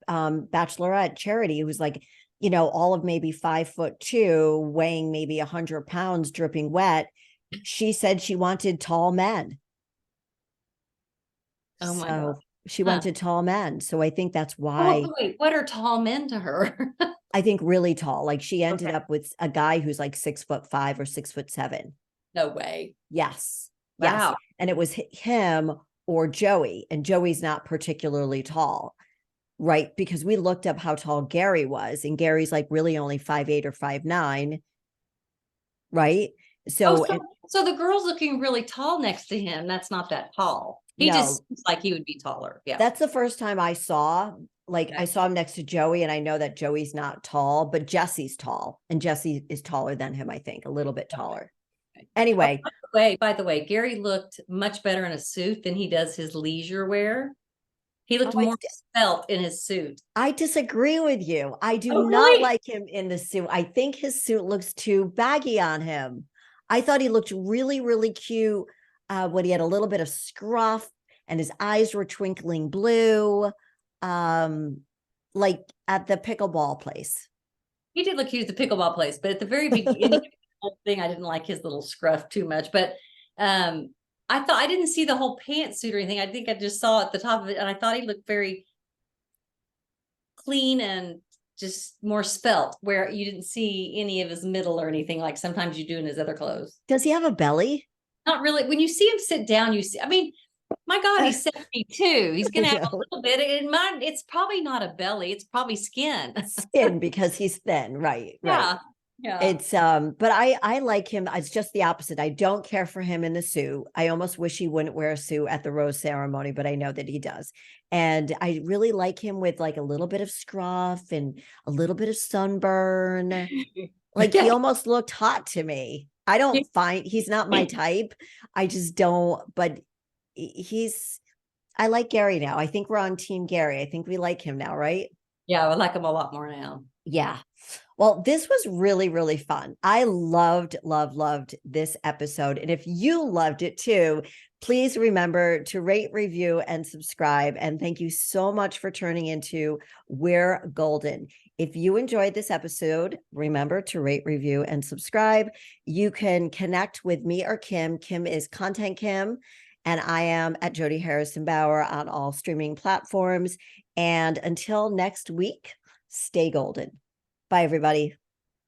Speaker 2: Bachelorette, Charity, who was like, all of maybe 5'2", weighing maybe 100 pounds, dripping wet. She said she wanted tall men.
Speaker 3: Oh my God.
Speaker 2: She wanted tall men. So I think that's why.
Speaker 3: Oh, wait, what are tall men to her?
Speaker 2: I think really tall. Like she ended up with a guy who's like 6'5" or 6'7".
Speaker 3: No way.
Speaker 2: Yes.
Speaker 3: Wow.
Speaker 2: Yes. And it was him or Joey. And Joey's not particularly tall. Right. Because we looked up how tall Gerry was. And Gary's like really only 5'8" or 5'9". Right. So,
Speaker 3: so the girl's looking really tall next to him. That's not that tall. He
Speaker 2: No.
Speaker 3: just seems like he would be taller. Yeah.
Speaker 2: that's the first time I saw, like, I
Speaker 3: Okay.
Speaker 2: saw him next to Joey, and I know that Joey's not tall, but Jesse's tall, and Jesse is taller than him, I think, a little bit taller.
Speaker 3: Okay.
Speaker 2: Anyway,
Speaker 3: By the way, Gerry looked much better in a suit than he does his leisure wear. He looked
Speaker 2: Oh,
Speaker 3: more svelte in his suit.
Speaker 2: I disagree with you. I do
Speaker 3: Oh,
Speaker 2: not
Speaker 3: really?
Speaker 2: like him in the suit. I think his suit looks too baggy on him. I thought he looked really, really cute when he had a little bit of scruff and his eyes were twinkling blue, like at the pickleball place.
Speaker 3: He did look cute at the pickleball place, but at the very beginning of the whole thing, I didn't like his little scruff too much. But I thought I didn't see the whole pantsuit or anything. I think I just saw at the top of it, and I thought he looked very clean and just more spelt, where you didn't see any of his middle or anything like sometimes you do in his other clothes.
Speaker 2: Does he have a belly?
Speaker 3: Not really. When you see him sit down, you see, I mean, my God, he's 72. He's gonna have a little bit. In mine, it's probably not a belly, it's probably skin.
Speaker 2: Skin, because he's thin, right?
Speaker 3: Yeah. Yeah.
Speaker 2: It's but I like him. It's just the opposite. I don't care for him in the suit. I almost wish he wouldn't wear a suit at the rose ceremony, but I know that he does. And I really like him with like a little bit of scruff and a little bit of sunburn. Like he almost looked hot to me. I don't find he's not my type. I just don't, but I like Gerry now. I think we're on team Gerry. I think we like him now, right?
Speaker 3: Yeah, I like him a lot more now.
Speaker 2: Yeah. Well, this was really, really fun. I loved this episode. And if you loved it too, please remember to rate, review, and subscribe. And thank you so much for turning into We're Golden. If you enjoyed this episode, remember to rate, review, and subscribe. You can connect with me or Kim. Kim is Content Kim, and I am at Jody Harrison Bauer on all streaming platforms. And until next week, stay golden. Bye, everybody.